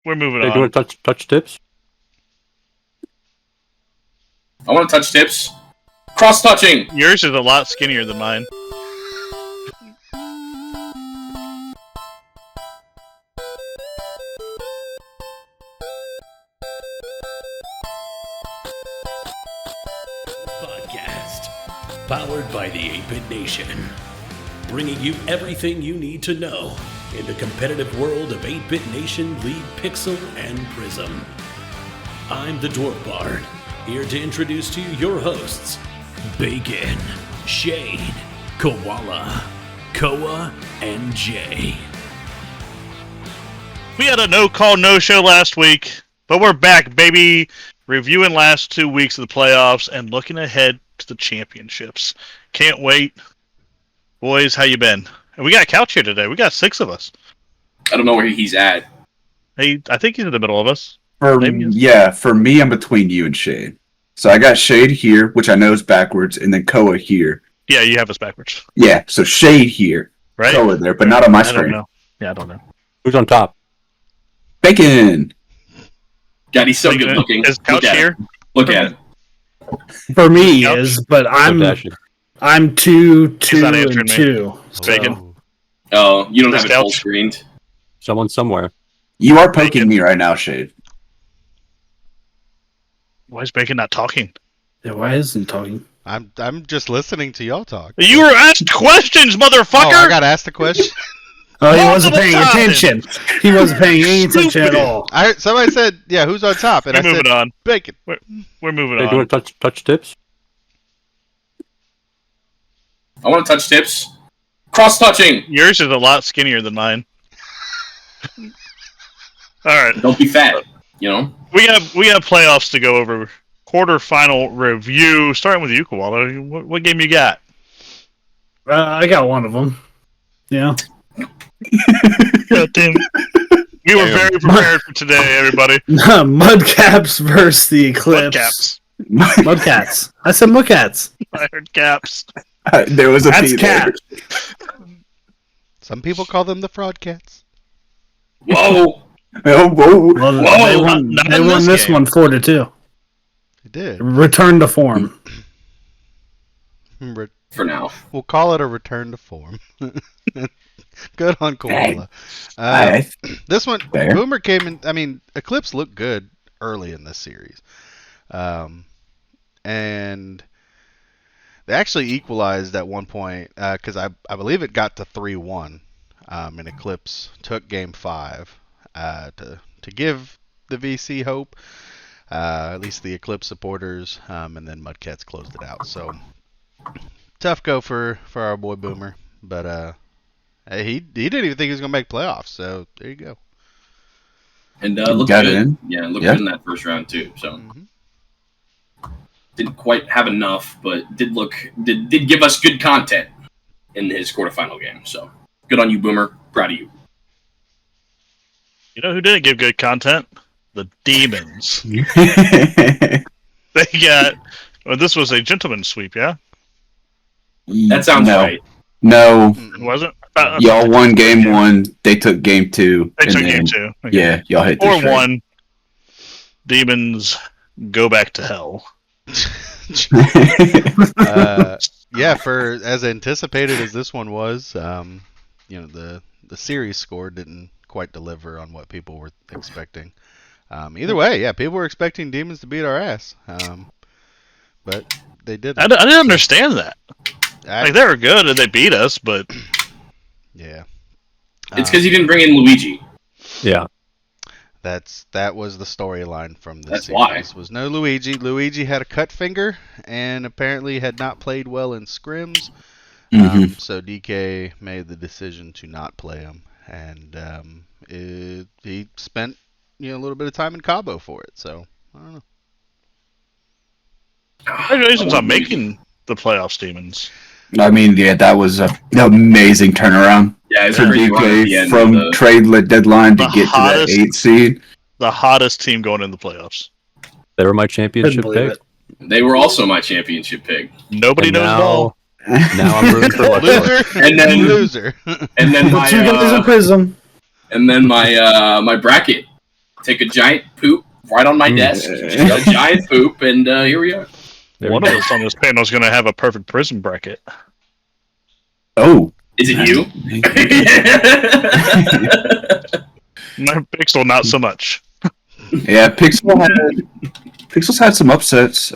We're moving Hey, on. do you want to touch tips? I want to touch tips. Cross-touching! Yours is a lot skinnier than mine. Podcast, powered by the 8-Bit Nation, bringing you everything you need to know in the competitive world of 8-Bit Nation, League, Pixel, and Prism. I'm the Dwarf Bard, here to introduce to you your hosts, Bacon, Shade, Koala, Koa, and Jay. We had a no-call, no-show last week, but we're back, baby, reviewing last 2 weeks of the playoffs and looking ahead to the championships. Can't wait. Boys, how you been? And we got a couch here today. We got 6 of us. I don't know where he's at. Hey, I think he's in the middle of us. For me, I'm between you and Shade. So I got Shade here, which I know is backwards, and then Koa here. Yeah, you have us backwards. Yeah, so Shade here, right? Koa there, but not on my I screen. don't know. Yeah, I don't know. Who's on top? Bacon! God, he's so good looking. Is couch here? Look at him. For me, Couch? is, but I'm Dashing. 2, He's not 2, answering and me. 2. Bacon. Oh, you don't This have it full couch? screened. Someone somewhere. You are poking me right now, Shade. Why is Bacon not talking? Yeah, why isn't he talking? I'm just listening to y'all talk. You were asked questions, motherfucker! Oh, I got asked a question. Oh, he wasn't Multiple paying times. attention. He wasn't paying any attention at Stupid. all. I heard somebody said, "Yeah, who's on top?" And We're I said, moving on. "Bacon." We're moving Hey, do on. you want to touch tips? I want to touch tips. Cross-touching! Yours is a lot skinnier than mine. Alright. Don't be fat, you know? We have playoffs to go over. Quarterfinal review. Starting with you, Koala. What game you got? I got one of them. Yeah. God damn. We were very prepared for today, everybody. Mudcaps versus the Eclipse. Mudcaps. Mudcats. I said Mudcats. I heard caps. There was a That's P there. cat. Some people call them the fraud cats. Whoa! Oh, whoa. Well, Whoa, they won, not they in won this this game. one 4-2. They did. Return to form. For now. We'll call it a return to form. Good on Koala. This one, Fair. Boomer came in. I mean, Eclipse looked good early in this series, and they actually equalized at one point because I believe it got to 3-1, and Eclipse took Game 5 to give the VC hope. At least the Eclipse supporters, and then Mudcats closed it out. So tough go for our boy Boomer, but he didn't even think he was gonna make playoffs. So there you go. And looked got good. it in. Yeah, looked Yeah. good in that first round, too. So didn't quite have enough, but did give us good content in his quarterfinal game. So good on you, Boomer. Proud of you. You know who didn't give good content? The Demons. They got... Well, this was a gentleman's sweep, yeah? That sounds right. No. Was it? Y'all won game 1. They took game 2. They and took then, game 2. Okay. Yeah, y'all hit this. 4-1. Demons go back to hell. Yeah, for as anticipated as this one was, the series score didn't quite deliver on what people were expecting. Either way, yeah, people were expecting Demons to beat our ass, but they didn't. I didn't understand that. Like, they were good and they beat us, but... Yeah. It's because he didn't bring in Luigi. Yeah. That was the storyline from this That's series. why. Was no Luigi. Luigi had a cut finger and apparently had not played well in scrims. So DK made the decision to not play him, and he spent a little bit of time in Cabo for it. So I don't know. Congratulations on making the playoffs, Demons. I mean, yeah, that was an amazing turnaround. Yeah, it's for a great run at the DK end from of the- trade deadline to The get to that hottest- 8 seed. The hottest team going in the playoffs. They were my championship Couldn't believe pick. it. They were also my championship pick. Nobody And knows now, ball. now I'm rooting for Lucky. Loser And then- loser. And then The two guys in Prism. my bracket take a giant poop right on my desk, just a giant poop, and here we are. One of us on this panel is going to have a perfect prison bracket. Oh, Is it you? My Pixel, not so much. yeah. Pixels had some upsets.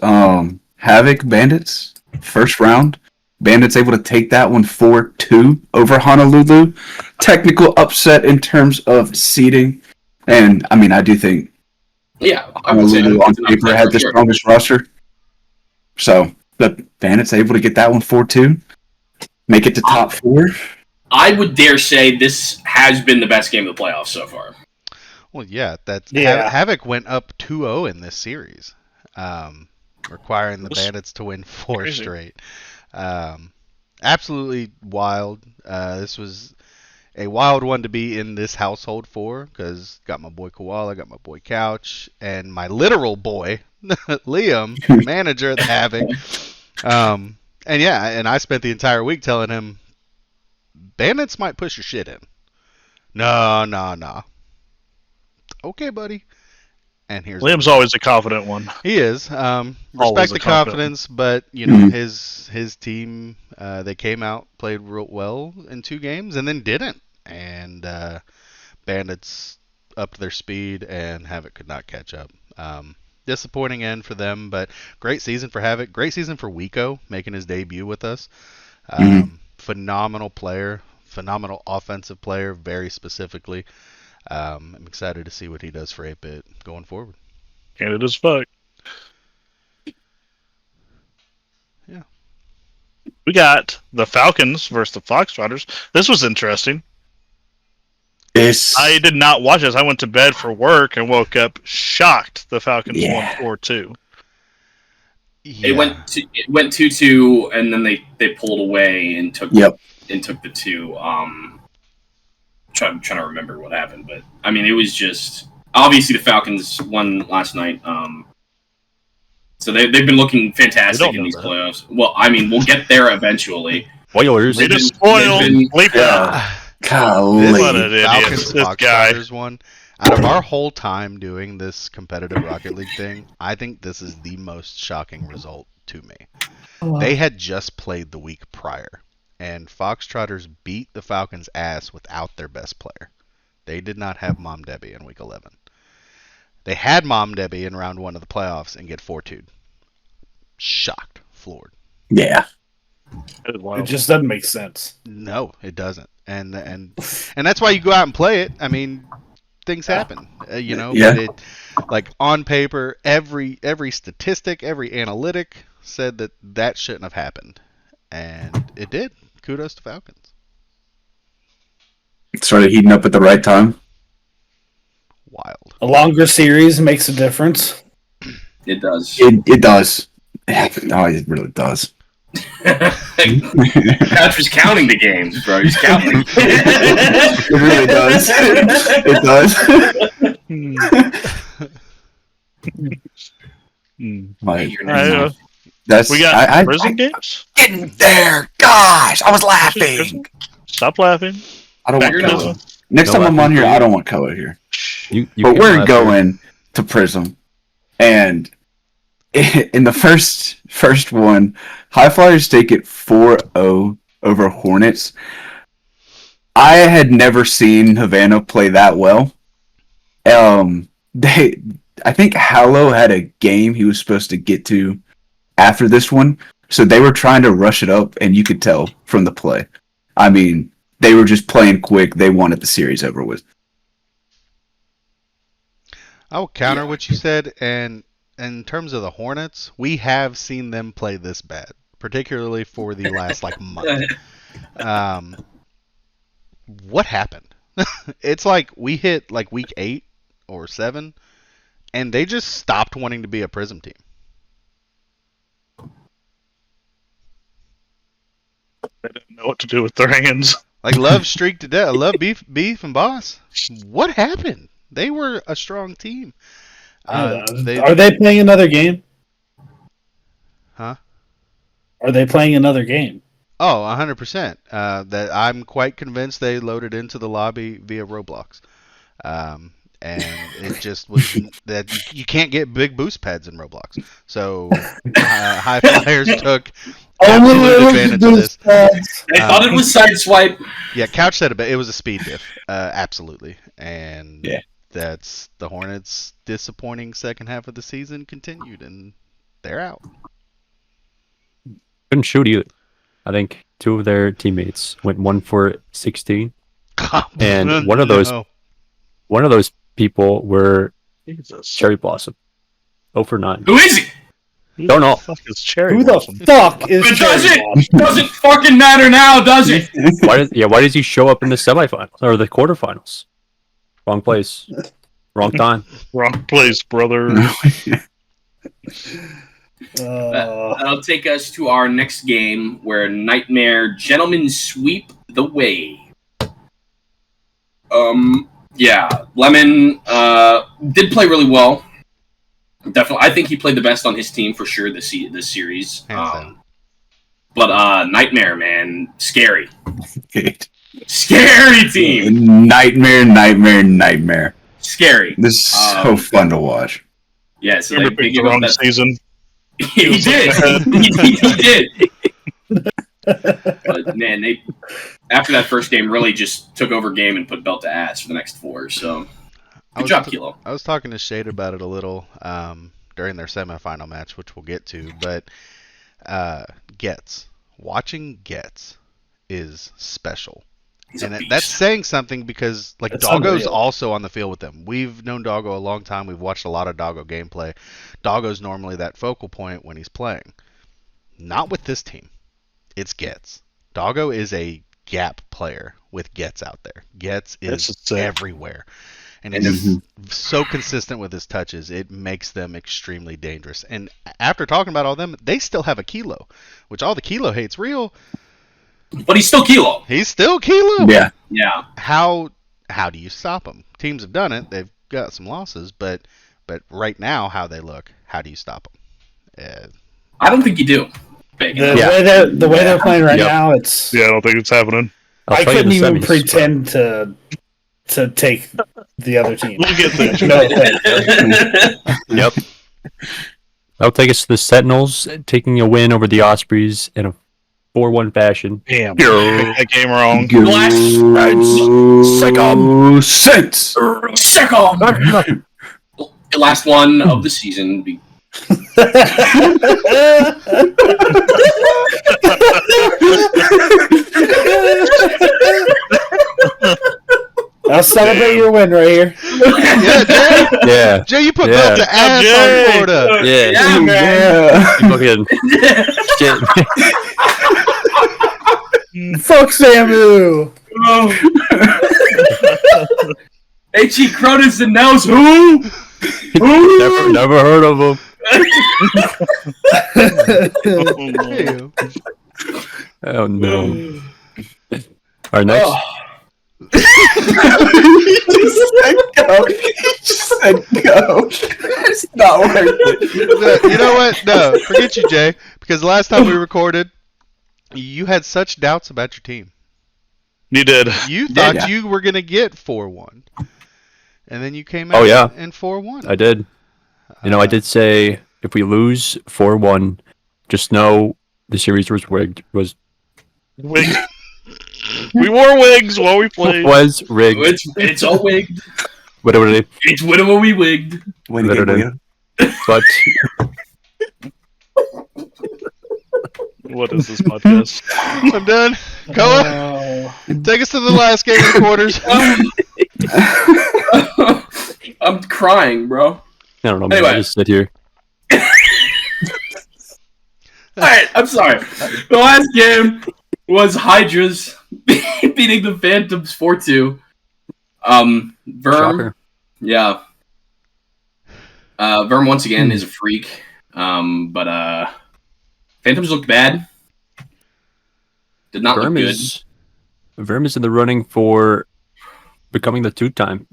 Havoc Bandits first round. Bandits able to take that one 4-2 over Honolulu. Technical upset in terms of seeding, and I mean I do think Yeah, I would say Honolulu on it's an paper upset had for the sure. strongest roster. So the Bandits able to get that one 4-2, make it to top 4. I would dare say this has been the best game of the playoffs so far. Well, yeah, that's Yeah. Havoc went up 2-0 in this series, requiring the Bandits to win 4 crazy. straight. Absolutely wild. This was a wild one to be in this household for, because got my boy Koala, got my boy Couch, and my literal boy Liam, manager of the Havoc. And yeah, and I spent the entire week telling him, Bandits might push your shit in. No. Okay, buddy. And here's Liam's always a confident one. he is. Always Respect a the confident confidence, but you know his team they came out, played real well in 2 games, and then didn't. And Bandits upped their speed, and Havoc could not catch up. Disappointing end for them, but great season for Havoc. Great season for Wiko, making his debut with us. Phenomenal player, phenomenal offensive player, very specifically. I'm excited to see what he does for 8-Bit going forward. Candid as fuck. Yeah. We got the Falcons versus the Foxtrotters. This was interesting. I did not watch this. I went to bed for work and woke up shocked the Falcons won 4-2. Yeah. It went 2-2, and then they pulled away and took the 2. Trying to remember what happened, but I mean it was just obviously the Falcons won last night. So they've been looking fantastic in these playoffs. Well, I mean we'll get there eventually. Spoilers. They just spoiled. Bleep out. Golly. What an idiot. Falcons This guy. Foxtrotters one. Out of our whole time doing this competitive Rocket League thing, I think this is the most shocking result to me. They had just played the week prior, and Foxtrotters beat the Falcons' ass without their best player. They did not have Mom Debbie in week 11. They had Mom Debbie in round 1 of the playoffs and get 4-2'd. Shocked. Floored. Yeah. It just doesn't make sense. No, it doesn't. And that's why you go out and play it. I mean, things happen, you know. Yeah. But it, like on paper, every statistic, every analytic said that shouldn't have happened, and it did. Kudos to Falcons. Started heating up at the right time. Wild. A longer series makes a difference. It does. It does. No, it really does. Couch was counting the games, bro. He's counting. It really does. It does. That's We got prison games? Getting there, gosh! I was laughing. Stop laughing. I don't Back want to Koa. prison. Next No time I'm laughing on here, for you. I don't want Koa here. You But can we're laugh going to Prism, and in the first one, High Flyers take it 4-0 over Hornets. I had never seen Havana play that well. I think Hallow had a game he was supposed to get to after this one, so they were trying to rush it up, and you could tell from the play. I mean, they were just playing quick. They wanted the series over with. I will counter what you said, and in terms of the Hornets, we have seen them play this bad, particularly for the last month. What happened? It's like we hit week 8 or 7, and they just stopped wanting to be a Prism team. They didn't know what to do with their hands. Love streaked to death. Love beef and boss. What happened? They were a strong team. Are they playing another game? Huh? Are they playing another game? Oh, 100%. That I'm quite convinced they loaded into the lobby via Roblox. and it just was that you can't get big boost pads in Roblox. So High Flyers took absolute advantage of this. I thought it was sideswipe. Yeah, Couch said it was a speed diff, absolutely, and Yeah. that's the Hornets' disappointing second half of the season continued, and they're out. Couldn't shoot either. I think 2 of their teammates went 1 for 16, and one of those people were Jesus. Cherry Blossom. 0 for 9. Who is he? Don't know. Fuck is Cherry Who the Blossom? fuck is It Cherry Blossom? doesn't fucking matter now, does it? Why does he show up in the semifinals or the quarterfinals? Wrong place, wrong time. Wrong place, brother. That'll take us to our next game, where Nightmare Gentlemen sweep the way. Yeah, Lemon did play really well. Definitely, I think he played the best on his team for sure this series. Hands down. But Nightmare, man, scary, scary team, Nightmare. scary. This is so fun to watch. Yeah, so Remember they picked the give up wrong that. season. He did. He did. But man, they after that first game really just took over game and put belt to ass for the next 4. So good job, Kilo. I was talking to Shade about it a little during their semifinal match, which we'll get to, but watching Getz is special. He's a And beast. that's saying something because like That's Doggo's unreal. also on the field with them. We've known Doggo a long time. We've watched a lot of Doggo gameplay. Doggo's normally that focal point when he's playing. Not with this team. It's Getz. Doggo is a gap player with Getz out there. Getz That's is sick. everywhere. And And it's so consistent with his touches, it makes them extremely dangerous. And after talking about all them, they still have a Kilo, which all the Kilo hate's real. But he's still Kilo. He's still Kilo. Yeah. Yeah. How do you stop him? Teams have done it. They've got some losses, but right now, how they look, how do you stop them? I don't think you do. Bacon. The way they're playing right Yep. now, it's Yeah, I don't think it's happening. I'll I tell you couldn't the even semis, pretend to take the other team. We'll get there. No, thank you. Yep. That'll take us to the Sentinels taking a win over the Ospreys in a 4-1 fashion. Damn. Picked that game wrong. Sense. Second. The last one of the season. I'll celebrate your win right here. Yeah, Jay. Yeah. Jay, you put Yeah. belt to ass Jay. on Florida. Yeah. Yeah, man. Yeah. Fucking shit. Fuck Samu. H.E. Cronus and now's who? Never heard of him. Hey, Oh no. All right, next. He just said go. It's not worth it. You know what? No, forget you, Jay. Because the last time we recorded, you had such doubts about your team. You did. You thought Yeah. you were going to get 4-1. And then you came out Oh, yeah. in 4-1. I did. You know, I did say if we lose 4-1, just know the series was rigged. Was Wigs. We wore wigs while we played. rigged. It's all wigged. Whatever it is. It's whatever we wigged. Win Literally. game, But What is this podcast? I'm done. Koa, take us to the last game of the quarters. I'm crying, bro. I don't know, man. Anyway. I just sit here. Alright, I'm sorry. The last game was Hydras beating the Phantoms 4-2. Verm, Shocker. yeah. Verm once again is a freak. But Phantoms looked bad. Did not look good. Verm is in the running for becoming the 2-time,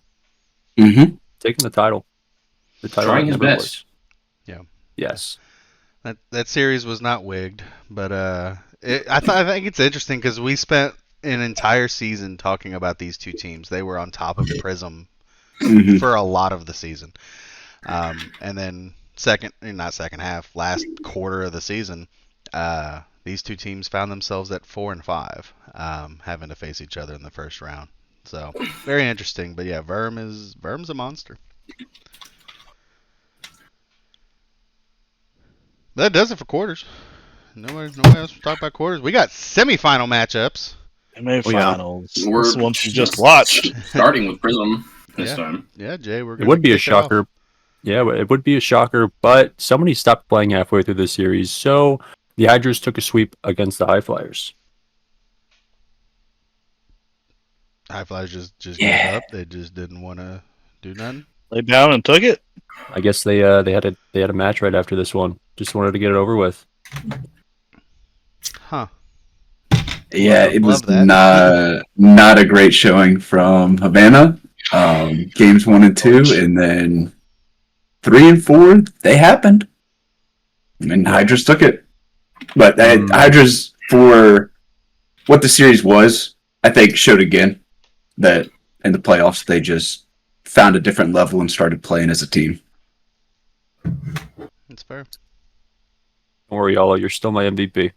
Mm-hmm. taking the title. The title Trying that his never best. was. Yeah. Yes. That series was not wigged, but I think it's interesting because we spent an entire season talking about these two teams. They were on top of Prism for a lot of the season. And then last quarter of the season, these two teams found themselves at 4-5, having to face each other in the first round. So very interesting. But yeah, Verm's a monster. But that does it for quarters. Nobody else to talk about quarters. We got semifinal matchups. Semifinals. We're That's the ones you just watched. Starting with Prism this time. Yeah, Jay, It would be a shocker. Yeah, it would be a shocker, but somebody stopped playing halfway through the series, so the Hydras took a sweep against the High Flyers. High Flyers just gave up. They just didn't want to do nothing. Laid down and took it. I guess they had a match right after this one. Just wanted to get it over with. Huh. Yeah, it was that. not a great showing from Havana. Games 1 and 2, and then 3 and 4, they happened. And Hydras took it. But Hydras, for what the series was, I think showed again that in the playoffs they just found a different level and started playing as a team. That's fair. Don't worry, Yala, you're still my MVP.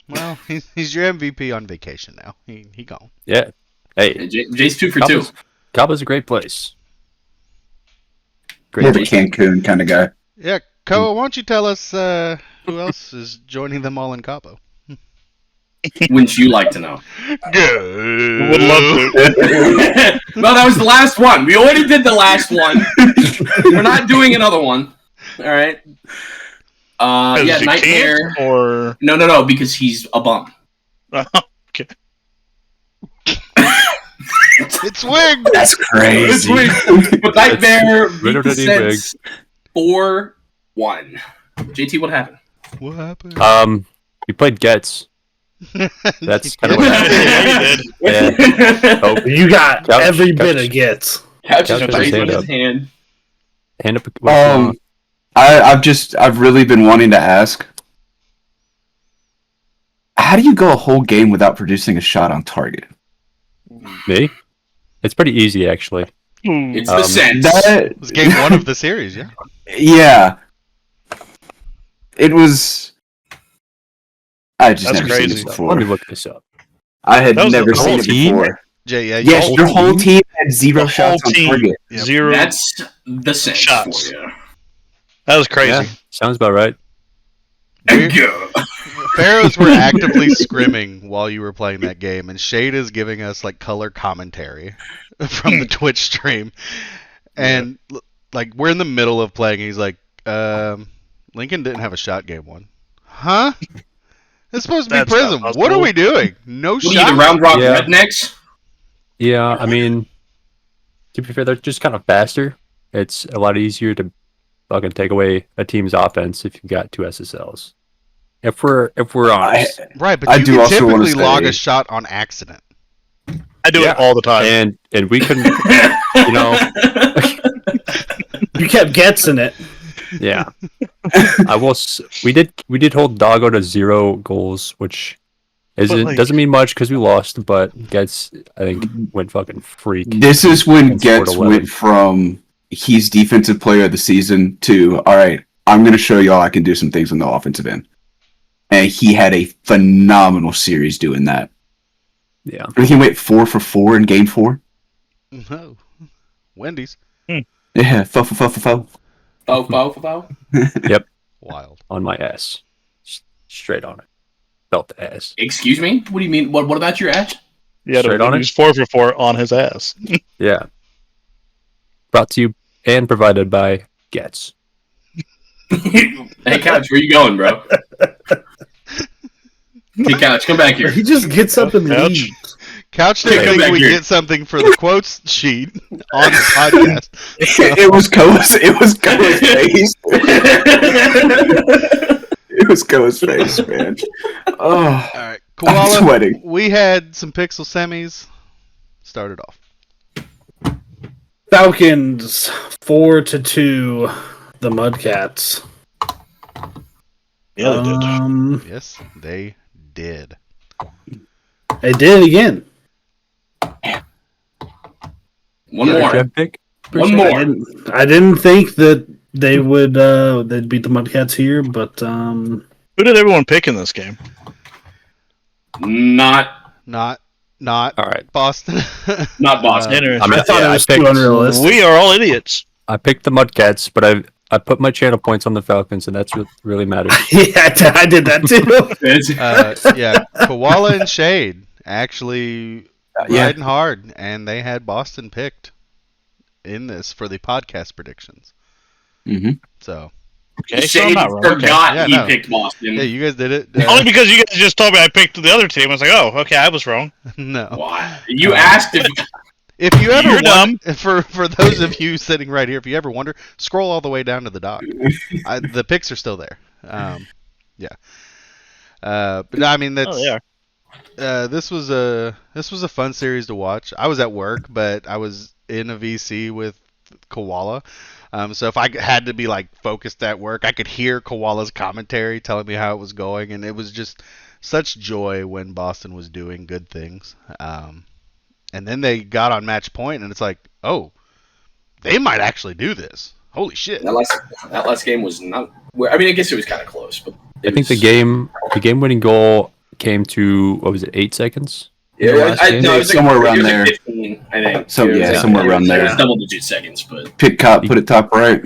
Well, he's your MVP on vacation now. He gone. Yeah. Hey, Jay's 2 for 2. Caba's a great place. More of a Cancun kind of guy. Yeah, Koa, why don't you tell us who else is joining them all in Cabo? Wouldn't you like to know? Good. Would love to. Well, that was the last one. We already did the last one. We're not doing another one. All right. Yeah, Nightmare. Or No, because he's a bum. okay. It's Wig! That's crazy. But Nightmare Wig. 4-1. JT, what happened? What happened? We played Gets. That's kind of what Yeah, happened. Yeah. Oh, You got Couch- every Couch- bit of gets. Couch Couch is has raising hand his up. hand. Hand up. I've really been wanting to ask, how do you go a whole game without producing a shot on target? Me? It's pretty easy, actually. It's the sense. It was game 1 of the series, yeah. Yeah. It was. I just That's never seen crazy. this before. Let me look this up. I had That was never the seen whole it team? before. Jay, yeah. Yes, your whole team had zero The shots whole on team. target. Yep. Zero. That's the sense Shots. for you. That was crazy. Yeah, sounds about right. Go. Pharaohs were actively scrimming while you were playing that game, and Shade is giving us like color commentary from the Twitch stream. And like we're in the middle of playing, and he's like, Lincoln didn't have a shot game 1. Huh? It's supposed to be That's Prism. not What are possible. we doing? No What are you, shot. the Round Rock Yeah. Rednecks? Yeah, I mean, to be fair, they're just kind of faster. It's a lot easier to fucking take away a team's offense if you've got 2 SSLs. If we're honest, Right, but I you do can also wanna typically log say- a shot on accident. I do Yeah. it all the time. and we couldn't, you know, You kept gets in it. yeah. We did hold Doggo to 0 goals, which doesn't mean much because we lost, but Gets I think went fucking freak. This is when And Getz scored 11. went from he's defensive player of the season to, all right, I'm going to show y'all I can do some things on the offensive end. And he had a phenomenal series doing that. Yeah. I think he went 4 for 4 in game 4. No. Wendy's. Yeah, fo. Fo. Wild. On my ass. Straight on it. Felt the ass. Excuse me? What do you mean? What about your ass? Yeah, Straight on it? he's 4 for 4 on his ass. Yeah. Brought to you and provided by Gets. Hey, Couch, where you going, bro? Hey, Couch, come back here. He just gets up and Couch. leaves. Couch Come didn't think back we here. get something for the quotes sheet on the podcast. It was Koa's face. It was Koa's face, man. Oh, All right, I'm Koala. sweating. We had some Pixel semis. Started off. Falcons 4-2. The Mudcats. Yeah, they did. Yes, they did. They did it again. One Another more. draft pick. One I more. didn't think that they would they'd beat the Mudcats here, but Who did everyone pick in this game? Not Not All right. Boston. Not Boston. Interesting. I thought it was too unrealistic. We are all idiots. I picked the Mudcats, but I put my channel points on the Falcons, and that's what really matters. Yeah, I did that too. Yeah, Koala and Shade actually yeah. riding hard, and they had Boston picked in this for the podcast predictions. Mm-hmm. So Okay, so I'm Shade not wrong. Okay. forgot Yeah, he no. picked Boston. yeah, you guys did it. Only because you guys just told me I picked the other team. I was like, oh, okay, I was wrong. No. Why? You asked if If you ever You're wonder, for those of you sitting right here, if you ever wonder, scroll all the way down to the dock. The picks are still there. Yeah. But no, I mean that's. Oh, they are. This was a fun series to watch. I was at work, but I was in a VC with Koala. So if I had to be like focused at work, I could hear Koala's commentary telling me how it was going, and it was just such joy when Boston was doing good things. And then they got on match point, and it's like, oh, they might actually do this. Holy shit! that last game was not. I mean, I guess it was kind of close, but I think the game-winning goal came to, what was it, 8 seconds? Yeah, last game? no, it was Somewhere like, around it was there. Like 15, I think. So, It was yeah, like- somewhere it was- around there. It was double-digit seconds, but Pick cop, put it top right.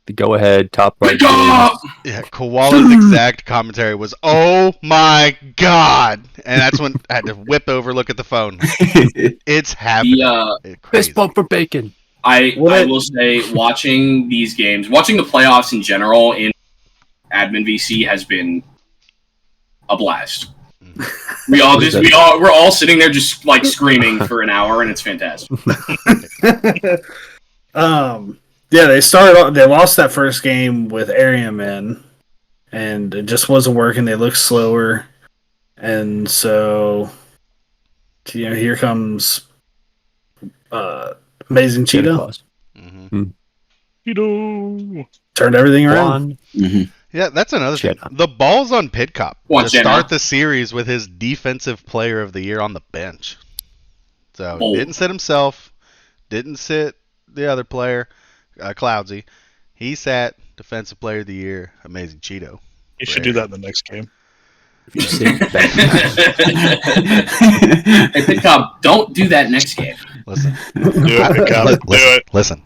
The go-ahead top right. Pick up! Yeah, Koala's exact commentary was, "Oh my god!" And that's when I had to whip over, look at the phone. It's happening. It's crazy. Fist bump for bacon. I What? will say, watching these games, watching the playoffs in general in admin VC has been a blast. We're all sitting there just like screaming for an hour, and it's fantastic. Yeah, they lost that first game with Arium in, and it just wasn't working. They looked slower, and so here comes Amazing Santa Cheetah, Claus. Cheeto. turned everything around. One. Yeah, that's another thing. Cheetah. The ball's on Pidcop What, to Jenna? start the series with his defensive player of the year on the bench. So Oh. didn't sit himself, didn't sit the other player, Cloudsy. He sat defensive player of the year, Amazing Cheeto. You should do that in the next game. You say that. Hey, Pick up! Don't do that next game. Listen, Do it, Pick Up. Do it. listen.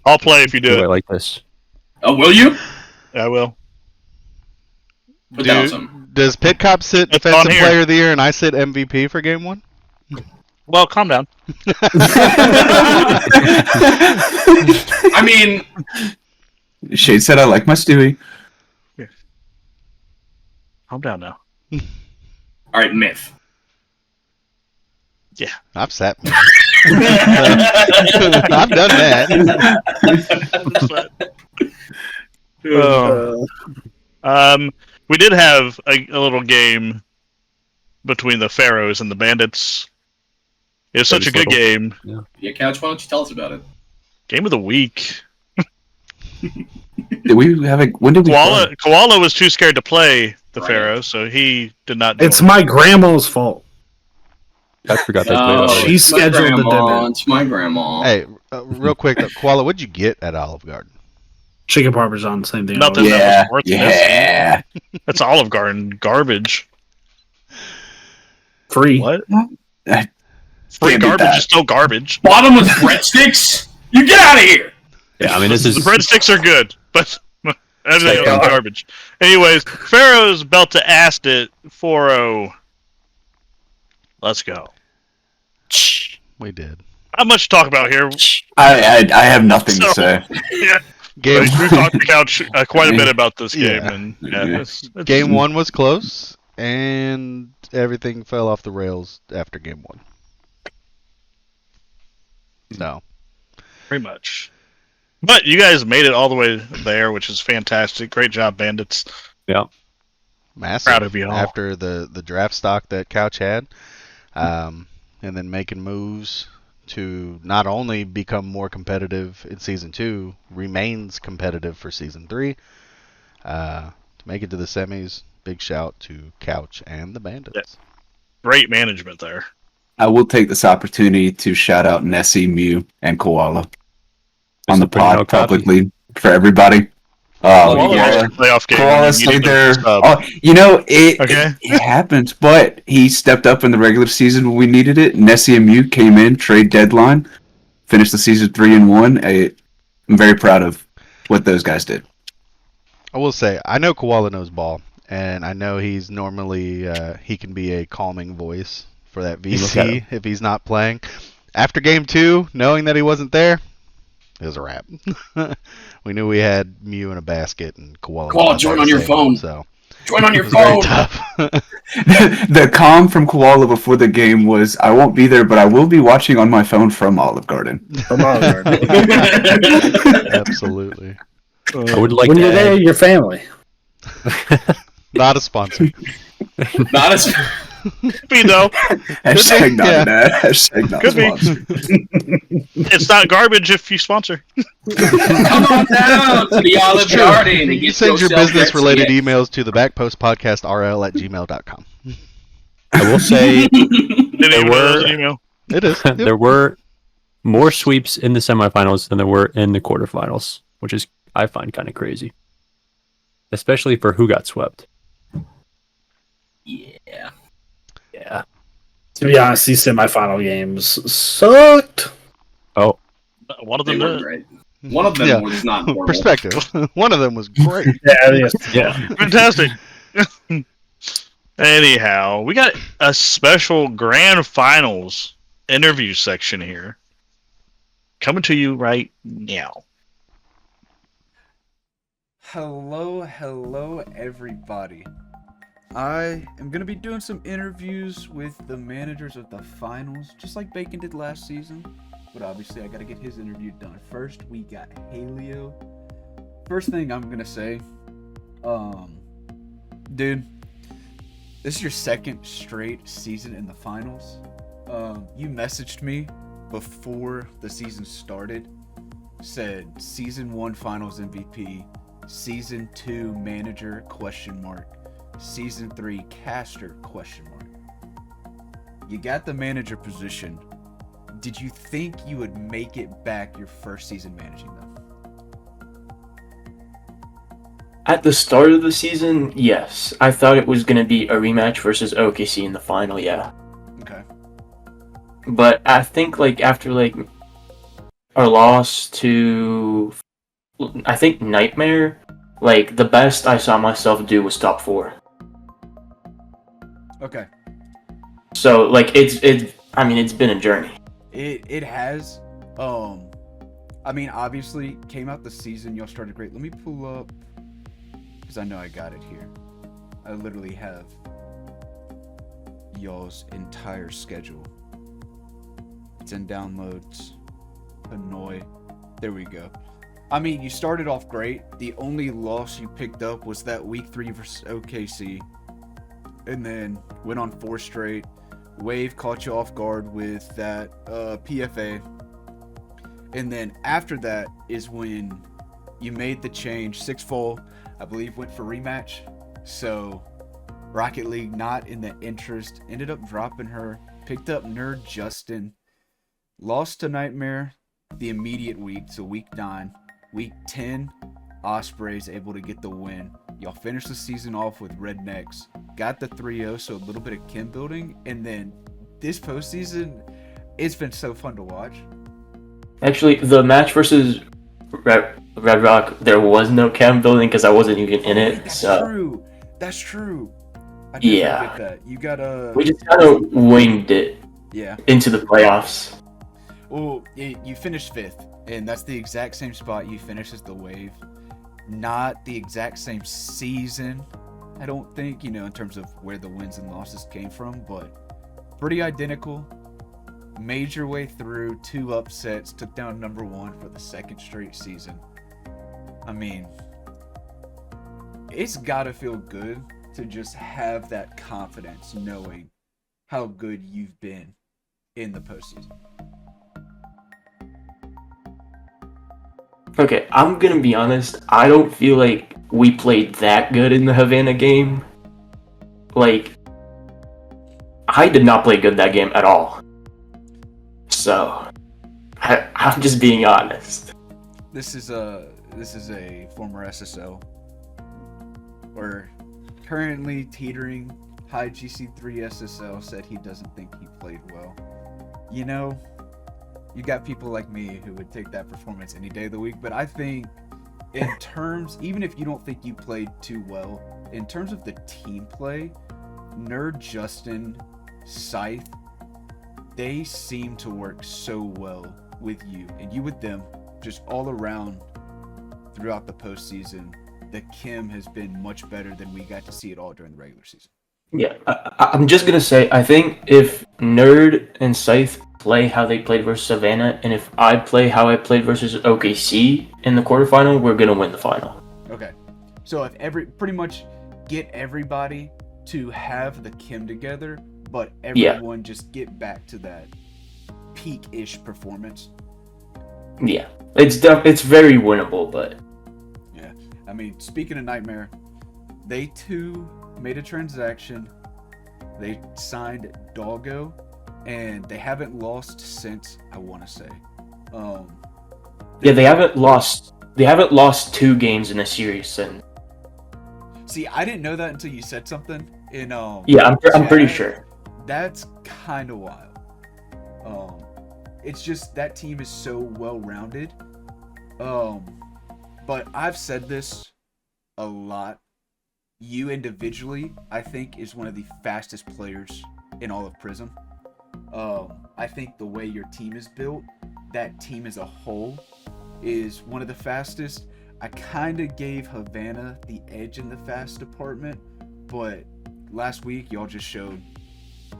I'll play if you do Do I it. like this? Oh, will you? I will. Put that on some. Does Pidcop sit It's on defensive here. player of the year and I sit MVP for game one? Well, calm down. I mean, Shade said I like my Stewie. Calm down now. all right, myth. I've sat. I've done that. We did have a little game between the Pharaohs and the Bandits. It was such a good game. Yeah, Couch. Why don't you tell us about it? Game of the week. Did we have a? When did we? play? Koala was too scared to play the Right. Pharaohs, so he did not. It's join. my grandma's fault. I forgot they played Oh, already. She's it's my scheduled to grandma, dinner. It's my grandma. Hey, real quick, Koala, what'd you get at Olive Garden? Chicken parmesan, same thing. Nothing. Yeah, That was worth it. yeah. That's Olive Garden garbage. Free. What? I Free can't beat garbage that. is still garbage. Bottomless breadsticks. You get out of here. Yeah, I mean, this The is breadsticks are good, but everything else is Second. garbage. Anyways, Pharaohs belt to assed it 4-0. Let's go. We did. Not much to talk about here. I have nothing to So- say. Yeah, Game we talked to Couch quite a bit about this game, Yeah. and it's Game one was close, and everything fell off the rails after game one. No. pretty much. But you guys made it all the way there, which is fantastic. Great job, Bandits. Massive. Proud of you all. After the draft stock that Couch had, and then making moves to not only become more competitive in season 2, remains competitive for season 3. To make it to the semis, big shout to Couch and the Bandits. Great management there. I will take this opportunity to shout out Nessie, Mew, and Koala on the pod publicly for everybody. Koala Yeah. missed the playoff game. Koala You stayed needed him there. to sub. Oh, you know, Okay. it happens, but he stepped up in the regular season when we needed it. Nessie and Mew came in, trade deadline, finished the season 3-1. I'm very proud of what those guys did. I will say, I know Koala knows ball, and I know he's normally he can be a calming voice for that VC if he's not playing. After game 2, knowing that he wasn't there, it was a wrap. We knew we had Mew in a basket, and Koala. Koala, join on your phone. So join on your it was very phone. tough. The calm from Koala before the game was, I won't be there, but I will be watching on my phone from Olive Garden. From Olive Garden. Absolutely. I would like when to you're there, your family. Not a sponsor. Not as Be though. Hashtag not Yeah. an ad. Hashtag not Could be. sponsored. It's not garbage if you sponsor. come on down to the Olive It's true. Garden and You get send your yourself business-related that emails to the backpostpodcastrl@gmail.com. I will say Didn't even know that was an email. It is. Yep. there were more sweeps in the semifinals than there were in the quarterfinals, which is I find kind of crazy, especially for who got swept. Yeah. Yeah. To be honest, these semifinal games sucked. Oh, One of They them were did. great. One of them Yeah. was not normal. Perspective. One of them was great. Yeah. Fantastic. Anyhow, we got a special grand finals interview section here coming to you right now. Hello, everybody. I am going to be doing some interviews with the managers of the finals, just like Bacon did last season. But obviously, I got to get his interview done. First, we got Halio. First thing I'm going to say, dude, this is your second straight season in the finals. You messaged me before the season started, said season 1 finals MVP, season 2 manager ? Season 3 caster ? You got the manager position. Did you think you would make it back your first season managing them? At the start of the season, yes. I thought it was going to be a rematch versus OKC in the final, yeah. Okay. But I think after our loss to I think Nightmare, the best I saw myself do was top 4. Okay. So it's been a journey. It has. I mean, obviously, came out the season, y'all started great. Let me pull up, because I know I got it here. I literally have y'all's entire schedule. It's in downloads. Hanoi. There we go. I mean, you started off great. The only loss you picked up was that week 3 versus OKC. And then went on 4 straight. Wave caught you off guard with that PFA. And then after that is when you made the change. 6-4, I believe, went for rematch. So Rocket League not in the interest. Ended up dropping her. Picked up Nerd Justin. Lost to Nightmare the immediate week. So week 9. Week 10, Osprey's able to get the win. Y'all finished the season off with Rednecks. Got the 3-0, so a little bit of chem building. And then this postseason, it's been so fun to watch. Actually, the match versus Red Rock, there was no chem building because I wasn't even in it. That's so true. That's true. I definitely Yeah. get that. You got a... we just kind of winged it Yeah. into the playoffs. Well, you finished 5th, and that's the exact same spot you finished as the Wave. Not the exact same season, I don't think, in terms of where the wins and losses came from, but pretty identical. Made your way through 2 upsets, took down number 1 for the 2nd straight season. I mean, it's gotta feel good to just have that confidence knowing how good you've been in the postseason. Okay, I'm gonna be honest. I don't feel like we played that good in the Havana game. I did not play good that game at all. So I'm just being honest. This is a former SSO. We're currently teetering. High GC3 SSL said he doesn't think he played well. You know, you got people like me who would take that performance any day of the week, but I think in terms, even if you don't think you played too well, in terms of the team play, Nerd, Justin, Scythe, they seem to work so well with you and you with them, just all around throughout the postseason. The Kim has been much better than we got to see it all during the regular season. Yeah, I'm just gonna say, I think if Nerd and Scythe play how they played versus Savannah, and if I play how I played versus OKC in the quarterfinal, we're gonna win the final. Okay, so if pretty much get everybody to have the Kim together, but everyone just get back to that peak-ish performance. Yeah, it's very winnable, but yeah, I mean, speaking of Nightmare, they too made a transaction. They signed Doggo, and they haven't lost since, I want to say. They haven't lost. They haven't lost 2 games in a series since. See, I didn't know that until you said something in Yeah, I'm pretty sure. That's kind of wild. It's just that team is so well-rounded. But I've said this a lot. You individually, I think, is one of the fastest players in all of Prism. I think the way your team is built, that team as a whole, is one of the fastest. I kind of gave Havana the edge in the fast department, but last week y'all just showed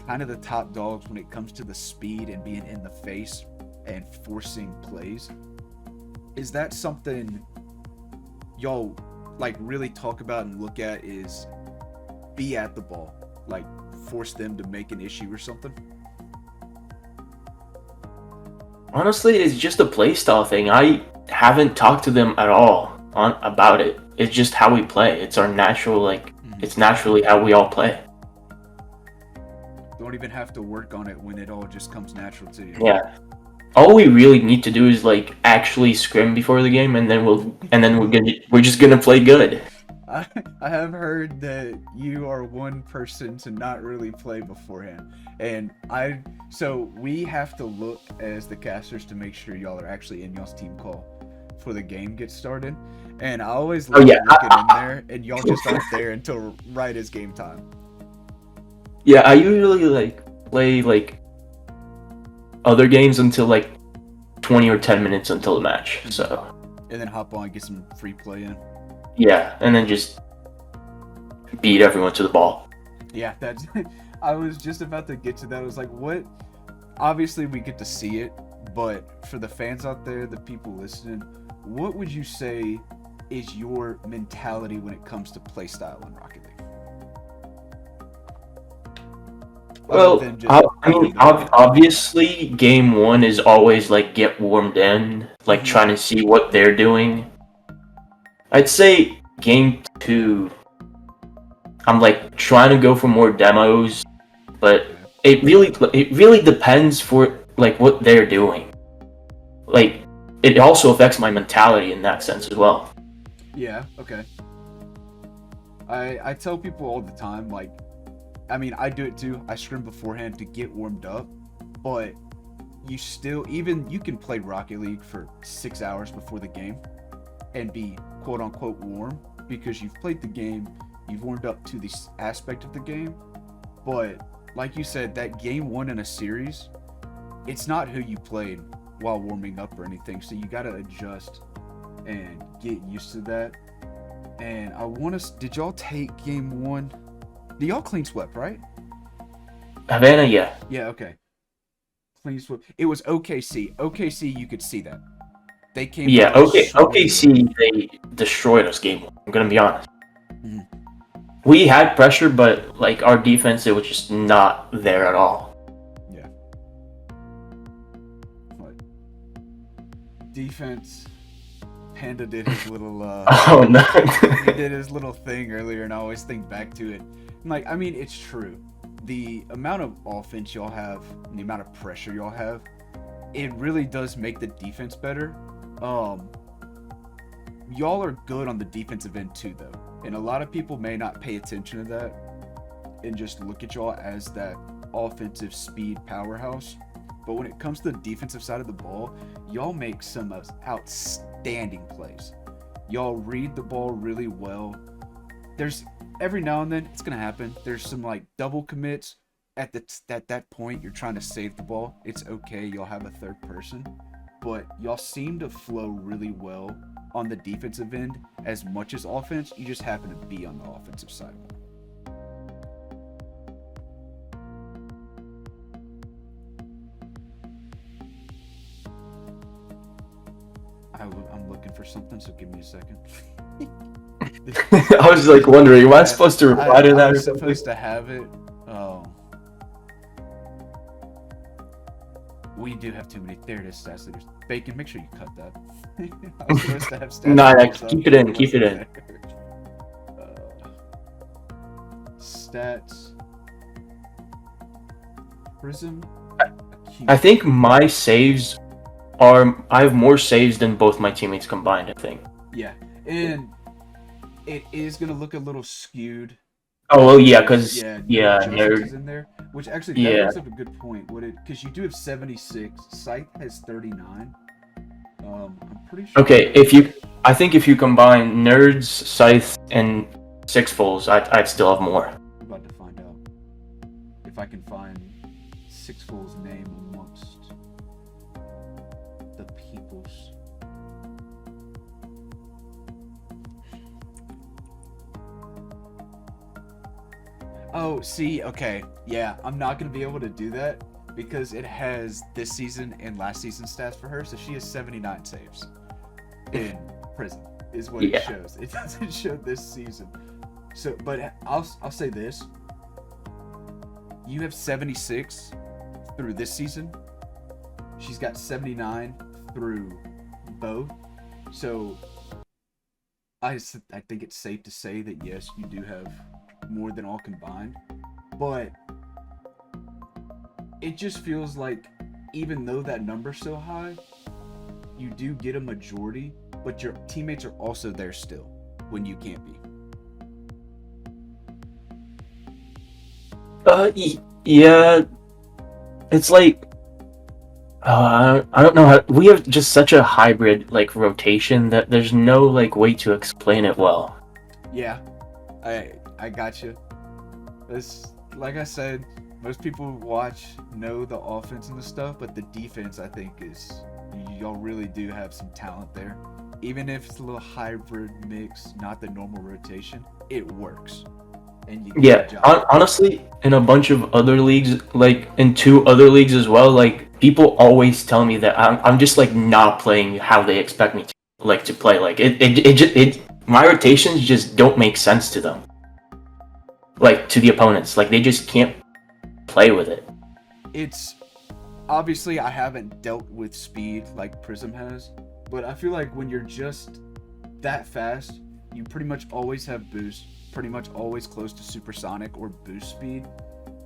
kind of the top dogs when it comes to the speed and being in the face and forcing plays. Is that something y'all like really talk about and look at, is be at the ball, like force them to make an issue or something? Honestly, it's just a playstyle thing. I haven't talked to them at all about it. It's just how we play. It's our natural, it's naturally how we all play. Don't even have to work on it when it all just comes natural to you. Yeah. All we really need to do is actually scrim before the game, and then we're just gonna play good. I have heard that you are one person to not really play beforehand, and so we have to look as the casters to make sure y'all are actually in y'all's team call before the game gets started. And I always love looking in there, and y'all just aren't there until right as game time. Yeah, I usually play other games until 20 or 10 minutes until the match. So. And then hop on and get some free play in. Yeah, and then just beat everyone to the ball. Yeah, that's. I was just about to get to that. I was like, what? Obviously, we get to see it, but for the fans out there, the people listening, what would you say is your mentality when it comes to playstyle in Rocket League? Well, obviously, game 1 is always get warmed in, trying to see what they're doing. I'd say game 2, I'm trying to go for more demos, but it really depends for what they're doing. It also affects my mentality in that sense as well. Yeah. Okay. I tell people all the time, I mean, I do it too. I scrim beforehand to get warmed up, but you can play Rocket League for 6 hours before the game and be quote unquote warm because you've played the game, you've warmed up to this aspect of the game. But like you said, that game 1 in a series, it's not who you played while warming up or anything. So you got to adjust and get used to that. And did y'all take game 1? Did y'all clean swept, right? Havana, yeah. Yeah, okay. Clean swept. It was OKC. OKC, you could see that. They came. Yeah, OKC, they destroyed us game 1. I'm gonna be honest. Mm-hmm. We had pressure, but our defense, it was just not there at all. Yeah. But defense. Panda did his little. Oh no! He did his little thing earlier, and I always think back to it. I mean, it's true. The amount of offense y'all have, and the amount of pressure y'all have, it really does make the defense better. Y'all are good on the defensive end too, though, and a lot of people may not pay attention to that and just look at y'all as that offensive speed powerhouse. But when it comes to the defensive side of the ball, y'all make some outstanding plays. Y'all read the ball really well. There's every now and then it's gonna happen. There's some like double commits at that point. You're trying to save the ball. It's okay. Y'all have a third person, but y'all seem to flow really well on the defensive end as much as offense. You just happen to be on the offensive side. I'm looking for something, so give me a second. I was like wondering, am I supposed to reply to that I'm or something? supposed to have it. We do have too many. There it is, stats leaders. Bacon, make sure you cut that. I'm supposed to have stats Nah, leaders keep up. it in, keep it in. Stats. Prism. I think my saves are. I have more saves than both my teammates combined, I think. Yeah, and it is gonna look a little skewed. Oh, well, yeah, because Joseph nerd. is in there, which actually that brings up a good point. Would it? Because you do have 76. Scythe has 39. I'm pretty sure. Okay, I think if you combine nerds, scythe, and six fulls, I'd still have more. I'm about to find out if I can find Six Fool's name amongst the peoples. Oh, see, okay, yeah, I'm not gonna be able to do that because it has this season and last season's stats for her, so she has 79 saves in prison, is what it shows. It doesn't show this season. So, but I'll say this: you have 76 through this season. She's got 79 through both. So, I think it's safe to say that yes, you do have more than all combined, but it just feels like even though that number's so high, you do get a majority, but your teammates are also there still when you can't be. Yeah, it's like I don't know how we have just such a hybrid like rotation that there's no like way to explain it well. Yeah, I got you. It's like I said, most people who watch know the offense and the stuff, but the defense I think is y'all really do have some talent there. Even if it's a little hybrid mix, not the normal rotation, it works. And you get honestly, in a bunch of other leagues, like in 2 other leagues as well, like people always tell me that I'm just like not playing how they expect me to play. Like it my rotations just don't make sense to them. Like to the opponents, like they just can't play with it. It's obviously I haven't dealt with speed like Prism has, but I feel like when you're just that fast, you pretty much always have boost, pretty much always close to supersonic or boost speed.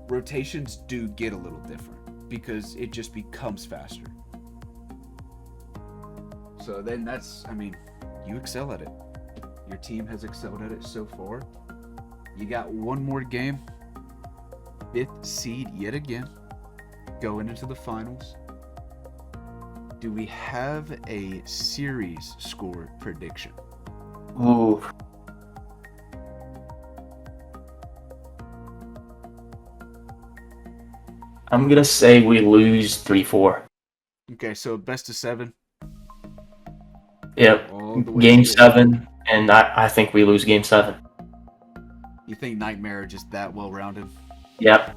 Rotations do get a little different because it just becomes faster. So then you excel at it. Your team has excelled at it so far. You got one more game. 5th seed yet again. Going into the finals. Do we have a series score prediction? Ooh. I'm gonna say we lose 3-4. Okay, so best of 7. Yep. Game 7, and I think we lose game 7. You think Nightmare are just that well rounded? Yep.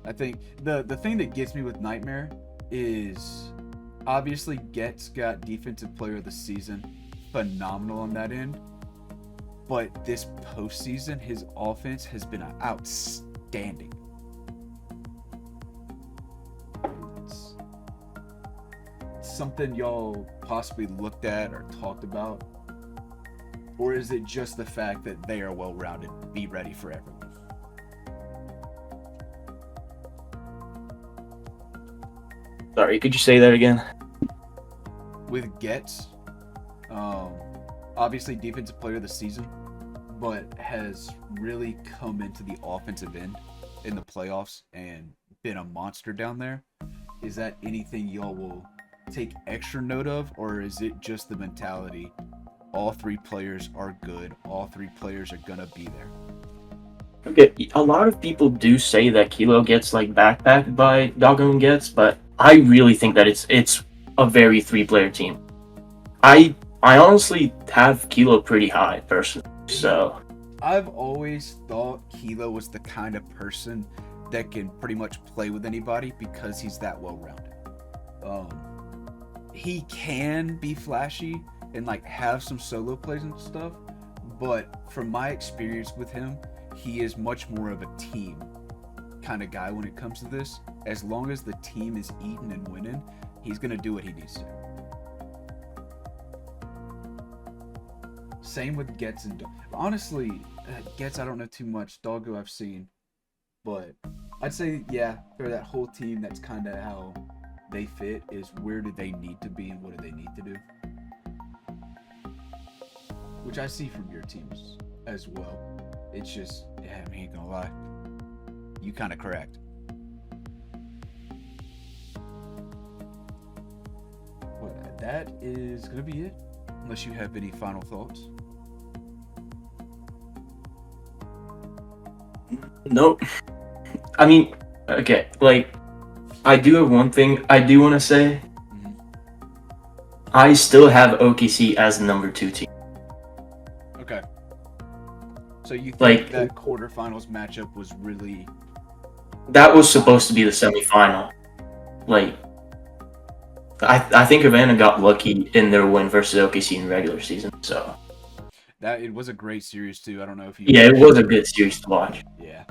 I think the thing that gets me with Nightmare is obviously Getz got defensive player of the season, phenomenal on that end. But this postseason, his offense has been outstanding. It's something y'all possibly looked at or talked about? Or is it just the fact that they are well-rounded, be ready for everyone? Sorry, could you say that again? With Getz, obviously defensive player of the season, but has really come into the offensive end in the playoffs and been a monster down there. Is that anything y'all will take extra note of, or is it just the mentality? All three players are good. All three players are gonna be there. Okay, a lot of people do say that Kilo gets like backpacked by Doggone Gets, but I really think that it's a very three-player team. I honestly have Kilo pretty high personally, so I've always thought Kilo was the kind of person that can pretty much play with anybody because he's that well-rounded. He can be flashy and like have some solo plays and stuff, but from my experience with him, he is much more of a team kind of guy when it comes to this. As long as the team is eating and winning, he's gonna do what he needs to. Same with Getz and honestly, Getz I don't know too much. Doggo I've seen, but I'd say yeah, for that whole team, that's kind of how they fit. Is where do they need to be and what do they need to do? Which I see from your teams as well. It's just, yeah, I ain't gonna lie, you kind of correct. But that is gonna be it. Unless you have any final thoughts. nope. I mean, okay, like I do have one thing I do want to say. I still have OKC as the number 2 team. Okay. So you think Like- that quarterfinals matchup was really... That was supposed to be the semifinal. Like, I think Havana got lucky in their win versus OKC in the regular season. So That it was a great series too. I don't know if you... yeah, it was a good series to watch. Yeah.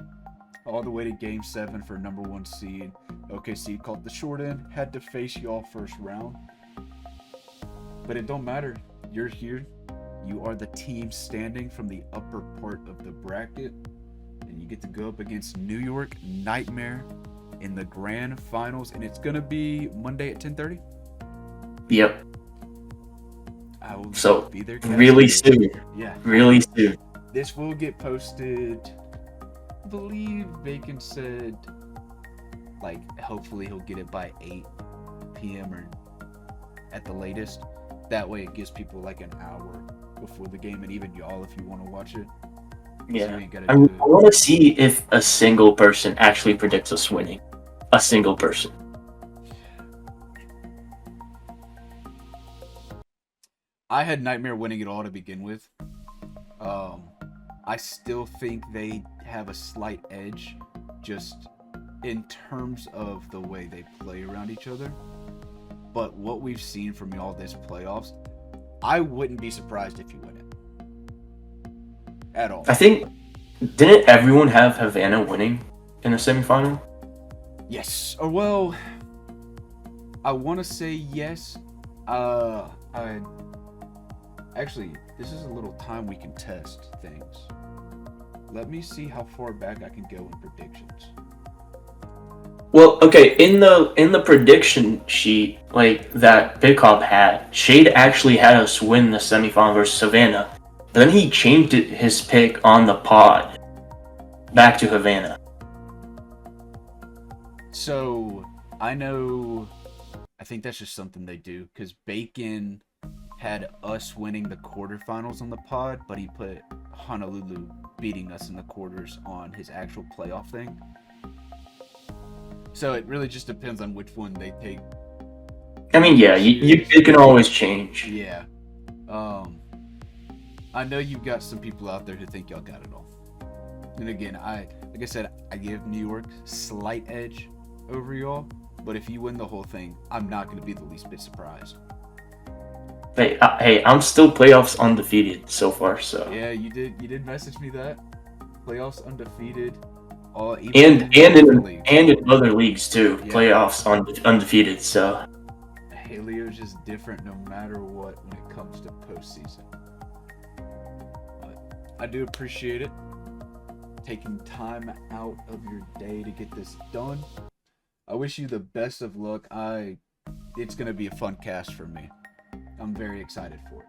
All the way to Game 7 for number 1 seed. OKC called the short end. Had to face y'all first round. But it don't matter. You're here. You are the team standing from the upper part of the bracket. And you get to go up against New York Nightmare in the grand finals. And it's going to be Monday at 10:30. Yep. I will So, be there. really soon. Yeah. Really soon. This will get posted. I believe Bacon said, like, hopefully he'll get it by 8 p.m. or at the latest. That way it gives people like an hour before the game, and even y'all if you want to watch it. Yeah. So you ain't gotta I do it. want to see if a single person actually predicts us winning. A single person. I had Nightmare winning it all to begin with. I still think they have a slight edge just in terms of the way they play around each other. But what we've seen from y'all this playoffs, I wouldn't be surprised if you win it. At all. I think, didn't everyone have Havana winning in the semifinal? Yes. Or well, I want to say yes. Actually, this is a little time we can test things. Let me see how far back I can go in predictions. Well, okay, in the prediction sheet, like that Big Hop had, Shade actually had us win the semifinal versus Savannah. But then he changed his pick on the pod back to Havana. So, I think that's just something they do, because Bacon had us winning the quarterfinals on the pod, but he put Honolulu beating us in the quarters on his actual playoff thing. So it really just depends on which one they take. I mean, yeah, it can always change. Yeah. I know you've got some people out there who think y'all got it all. And again, like I said, I give New York slight edge over y'all, but if you win the whole thing, I'm not going to be the least bit surprised. Hey, I'm still playoffs undefeated so far, so. Yeah, you did message me that. Playoffs undefeated. And in other leagues too. Yeah. Playoffs undefeated, so. Halio's just different no matter what when it comes to postseason. But I do appreciate it. Taking time out of your day to get this done. I wish you the best of luck. It's gonna be a fun cast for me. I'm very excited for it.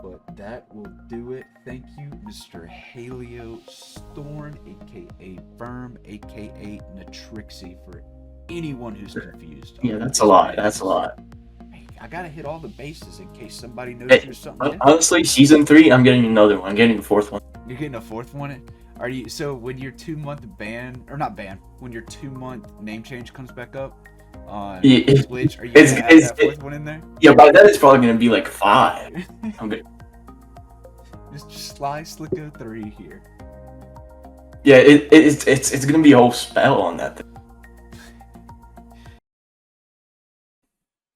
But that will do it. Thank you, Mr. Halio Storn, aka Firm, aka Natrixie, for anyone who's confused. Yeah, that's a lot. That's a lot. I gotta hit all the bases in case somebody knows Hey, there's something different. honestly, season 3, I'm getting another one. I'm getting the 4th one. You're getting a 4th one? Are you so when your 2-month ban or not ban, when your 2-month name change comes back up on Twitch, are you gonna have that 4th one in there? Yeah, by then it's probably gonna be like 5. I'm good. Just Sly Slicko 3 here. Yeah, it's gonna be a whole spell on that thing.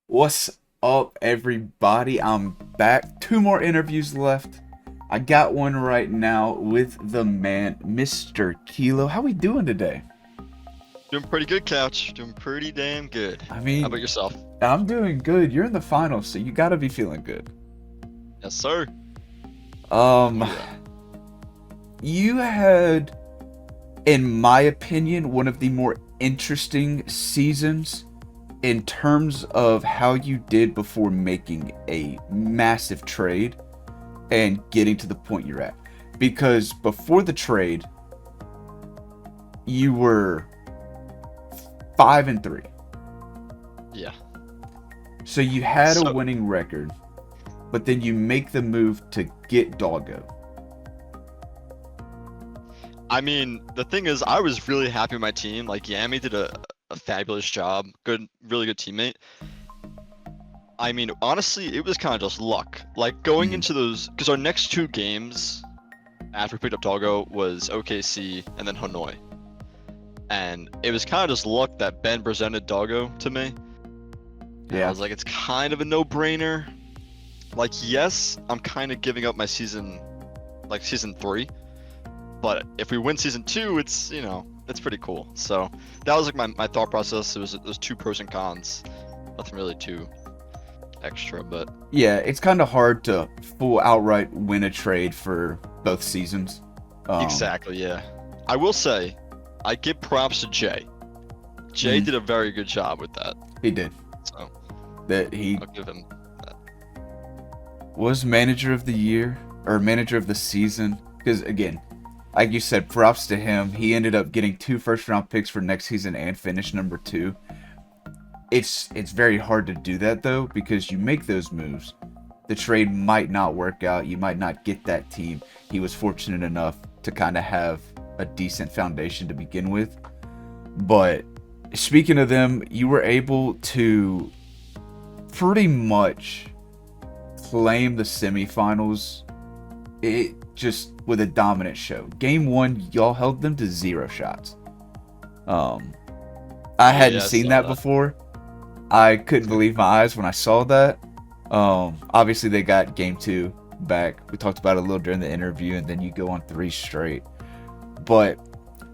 What's up, everybody? I'm back. 2 more interviews left. I got one right now with the man, Mr. Kilo. How we doing today? Doing pretty good, Couch. Doing pretty damn good. I mean, how about yourself? I'm doing good. You're in the finals, so you gotta be feeling good. Yes, sir. You had, in my opinion, one of the more interesting seasons in terms of how you did before making a massive trade and getting to the point you're at. Because before the trade, you were 5-3. Yeah. So you had a winning record, but then you make the move to get Doggo. I mean, the thing is, I was really happy with my team. Like, Yami did a fabulous job. Really good teammate. I mean, honestly, it was kind of just luck. Like, going into those, because our next 2 games after we picked up Doggo was OKC and then Hanoi. And it was kind of just luck that Ben presented Doggo to me. And I was like, it's kind of a no-brainer. Like, yes, I'm kind of giving up my season 3. But if we win season 2, it's, it's pretty cool. So that was like my thought process. It was 2 pros and cons. Nothing really too extra, but yeah, it's kind of hard to full outright win a trade for both seasons. Exactly, yeah. I will say, I give props to Jay. Jay did a very good job with that. He did. So I'll give him that. Was manager of the year or manager of the season, because again, like you said, props to him. He ended up getting 2 first-round picks for next season and finished number 2. It's very hard to do that though, because you make those moves, the trade might not work out. You might not get that team. He was fortunate enough to kind of have a decent foundation to begin with. But speaking of them, you were able to pretty much claim the semifinals. It just with a dominant show. Game 1, y'all held them to 0 shots. I hadn't seen that before. I couldn't believe my eyes when I saw that. Obviously they got game 2 back. We talked about it a little during the interview, and then you go on 3 straight. But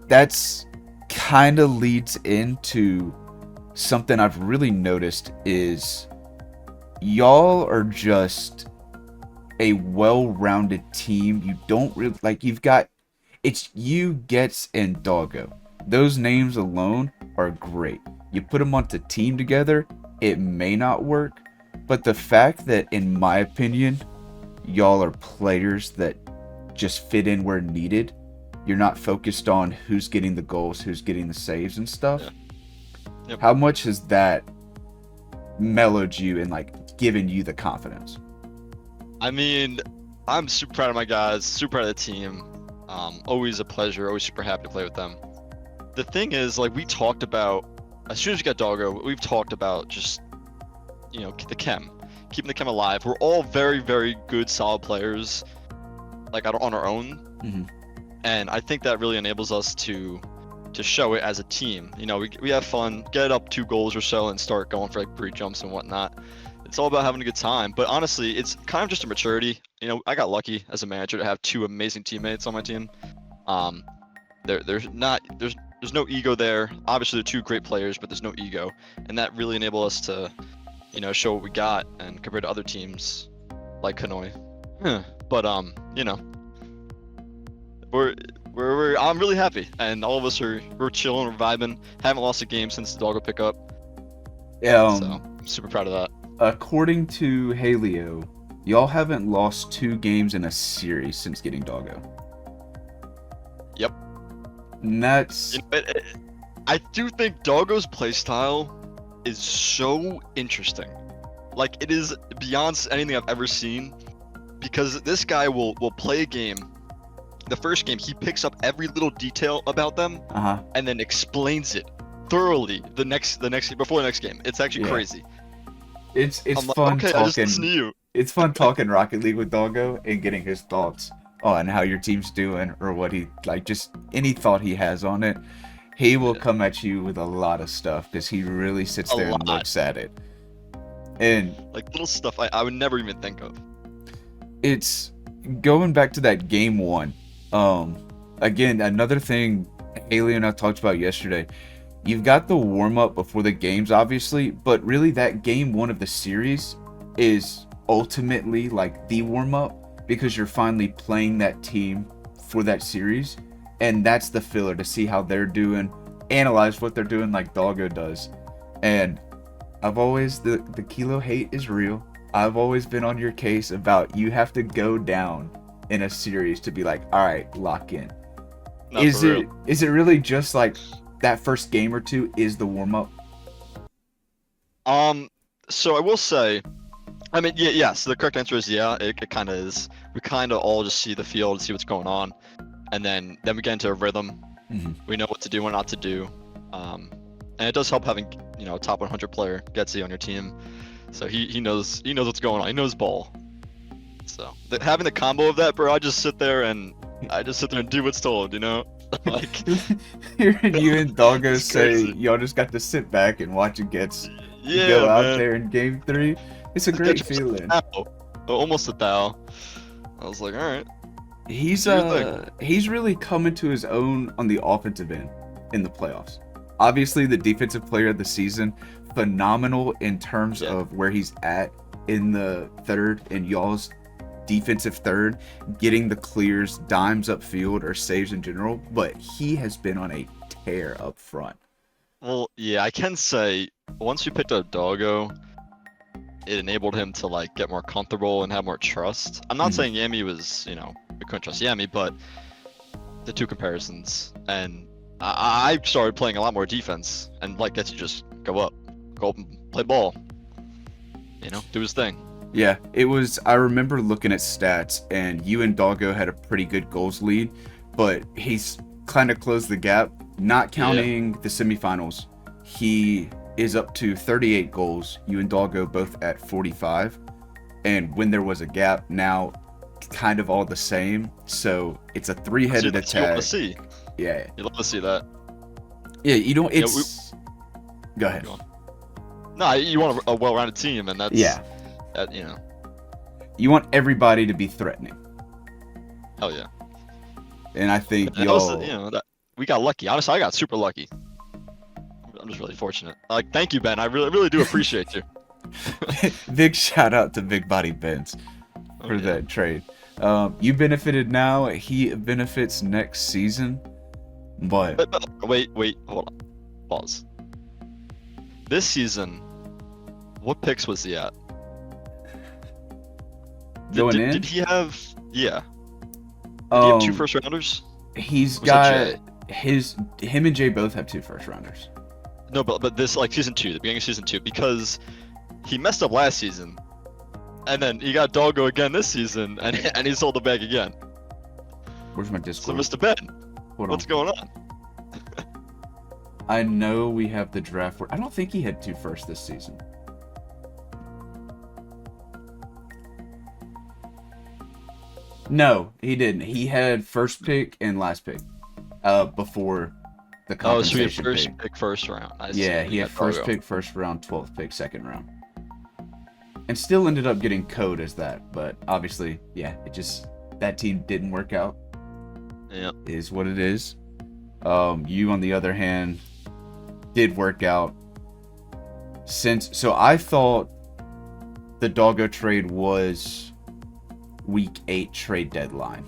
that's kind of leads into something I've really noticed is y'all are just a well-rounded team. You don't really it's you, Getz, and Doggo. Those names alone are great. You put them onto team together, it may not work, but the fact that, in my opinion, y'all are players that just fit in where needed. You're not focused on who's getting the goals, who's getting the saves and stuff. Yeah. Yep. How much has that mellowed you and given you the confidence? I mean, I'm super proud of my guys, super proud of the team. Always a pleasure, always super happy to play with them. The thing is, we talked about, as soon as we got Doggo, we've talked about just, the chem, keeping the chem alive. We're all very, very good, solid players, on our own. Mm-hmm. And I think that really enables us to show it as a team. We have fun, get up 2 goals or so, and start going for breach jumps and whatnot. It's all about having a good time. But honestly, it's kind of just a maturity. I got lucky as a manager to have 2 amazing teammates on my team. There's no ego there. Obviously, they're 2 great players, but there's no ego, and that really enabled us to, show what we got, and compared to other teams like Hanoi. But I'm really happy, and all of us we're chilling, we're vibing. Haven't lost a game since the doggo pickup, so I'm super proud of that. According to Halio, y'all haven't lost 2 games in a series since getting doggo. Yep. And that's I do think Doggo's playstyle is so interesting. Like, it is beyond anything I've ever seen, because this guy will play a game. The first game, he picks up every little detail about them and then explains it thoroughly before the next game. It's actually crazy. It's I'm like, fun okay, I just talking. listen to you. It's fun talking Rocket League with Doggo and getting his thoughts on how your team's doing, or what he like, just any thought he has on it. He will come at you with a lot of stuff because he really sits there and looks at it. And like little stuff I would never even think of. It's going back to that game 1. Again, another thing Haley and I talked about yesterday. You've got the warm up before the games, obviously, but really that game 1 of the series is ultimately like the warm up, because you're finally playing that team for that series, and that's the filler to see how they're doing, analyze what they're doing like Doggo does. And I've always, the Kilo hate is real. I've always been on your case about you have to go down in a series to be like, all right, lock in. Is it really just like that first game or 2 is the warm up? So I will say, I mean, yes, the correct answer is yeah, it kind of is. We kind of all just see the field, see what's going on, and then we get into a rhythm. We know what to do, what not to do, and it does help having, you know, a top 100 player, Getsy, on your team. So he knows what's going on. He knows ball. So having the combo of that, bro, I just sit there and do what's told, you know. Like, hearing you and Doggo say y'all just got to sit back and watch it go out there in game 3. It's a great feeling. Almost a thou. I was like, all right. He's really coming to his own on the offensive end in the playoffs. Obviously, the defensive player of the season, phenomenal in terms of where he's at in the third, and y'all's defensive third, getting the clears, dimes upfield, or saves in general. But he has been on a tear up front. Well, yeah, I can say once we picked up Doggo, it enabled him to like get more comfortable and have more trust. I'm not saying Yami was, you know, we couldn't trust Yami, but the 2 comparisons, and I started playing a lot more defense, and like gets you just go up and play ball, you know, do his thing. Yeah, it was. I remember looking at stats, and you and Doggo had a pretty good goals lead, but he's kind of closed the gap. Not counting the semifinals, he is up to 38 goals. You and Doggo both at 45, and when there was a gap, now kind of all the same. So it's a 3-headed attack. You love to see. Yeah, you love to see that. Yeah, you don't. It's. Go ahead. No, you want a well-rounded team, and that's you know. You want everybody to be threatening. Hell yeah. And I think we got lucky. Honestly, I got super lucky. I'm just really fortunate. Like, thank you, Ben. I really do appreciate you. Big shout out to Big Body Benz for that trade. You benefited now. He benefits next season. But wait, hold on. Pause. This season, what picks was he at? Did he have? Yeah. Did he have 2 first rounders? He's got him and Jay both have 2 first rounders. No, but this like season 2, the beginning of season 2, because he messed up last season, and then he got Doggo again this season, and he sold the bag again. Where's my Discord? So Mr. Ben, what's going on? I know we have the draft. I don't think he had 2 firsts this season. No, he didn't. He had first pick and last pick before the compensation so he had first pick first round. Yeah, he had first pick first round, 12th pick second round. And still ended up getting code as that, but obviously, yeah, that team didn't work out. Yeah. Is what it is. You, on the other hand, did work out. So I thought the Doggo trade was week 8 trade deadline.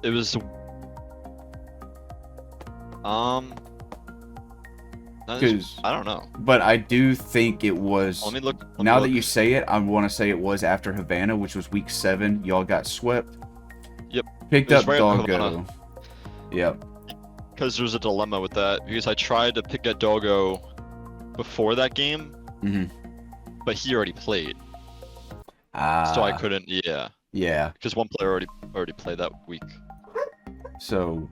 It was Because I don't know. But I do think it was. Let me look. Now that you say it, I want to say it was after Havana, which was week 7. Y'all got swept. Yep. Picked It was up right after Doggo. Havana. Yep. Because there was a dilemma with that. Because I tried to pick at Doggo before that game, but he already played, so I couldn't. Yeah. Yeah. Because one player already played that week. So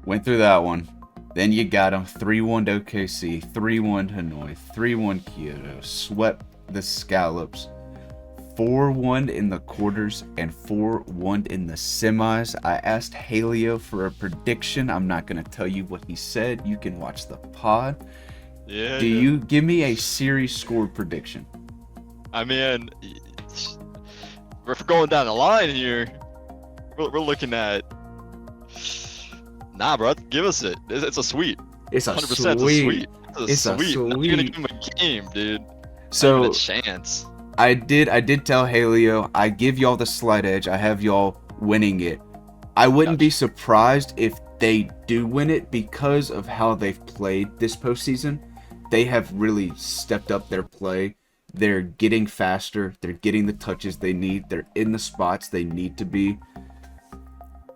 went through that one. Then you got him 3-1 to OKC, 3-1 Hanoi, 3-1 Kyoto, swept the Scallops, 4-1 in the quarters, and 4-1 in the semis. I asked Halio for a prediction. I'm not going to tell you what he said. You can watch the pod. Yeah. Do you give me a series score prediction? I mean, we're going down the line here. We're looking at. Nah, bro, give us it. It's a sweep. It's a 100% sweep. It's a sweep. a Not even sweep. give him a game, dude. So Not even a chance. I did tell Halio, I give y'all the slight edge. I have y'all winning it. I wouldn't be surprised if they do win it because of how they've played this postseason. They have really stepped up their play. They're getting faster. They're getting the touches they need. They're in the spots they need to be.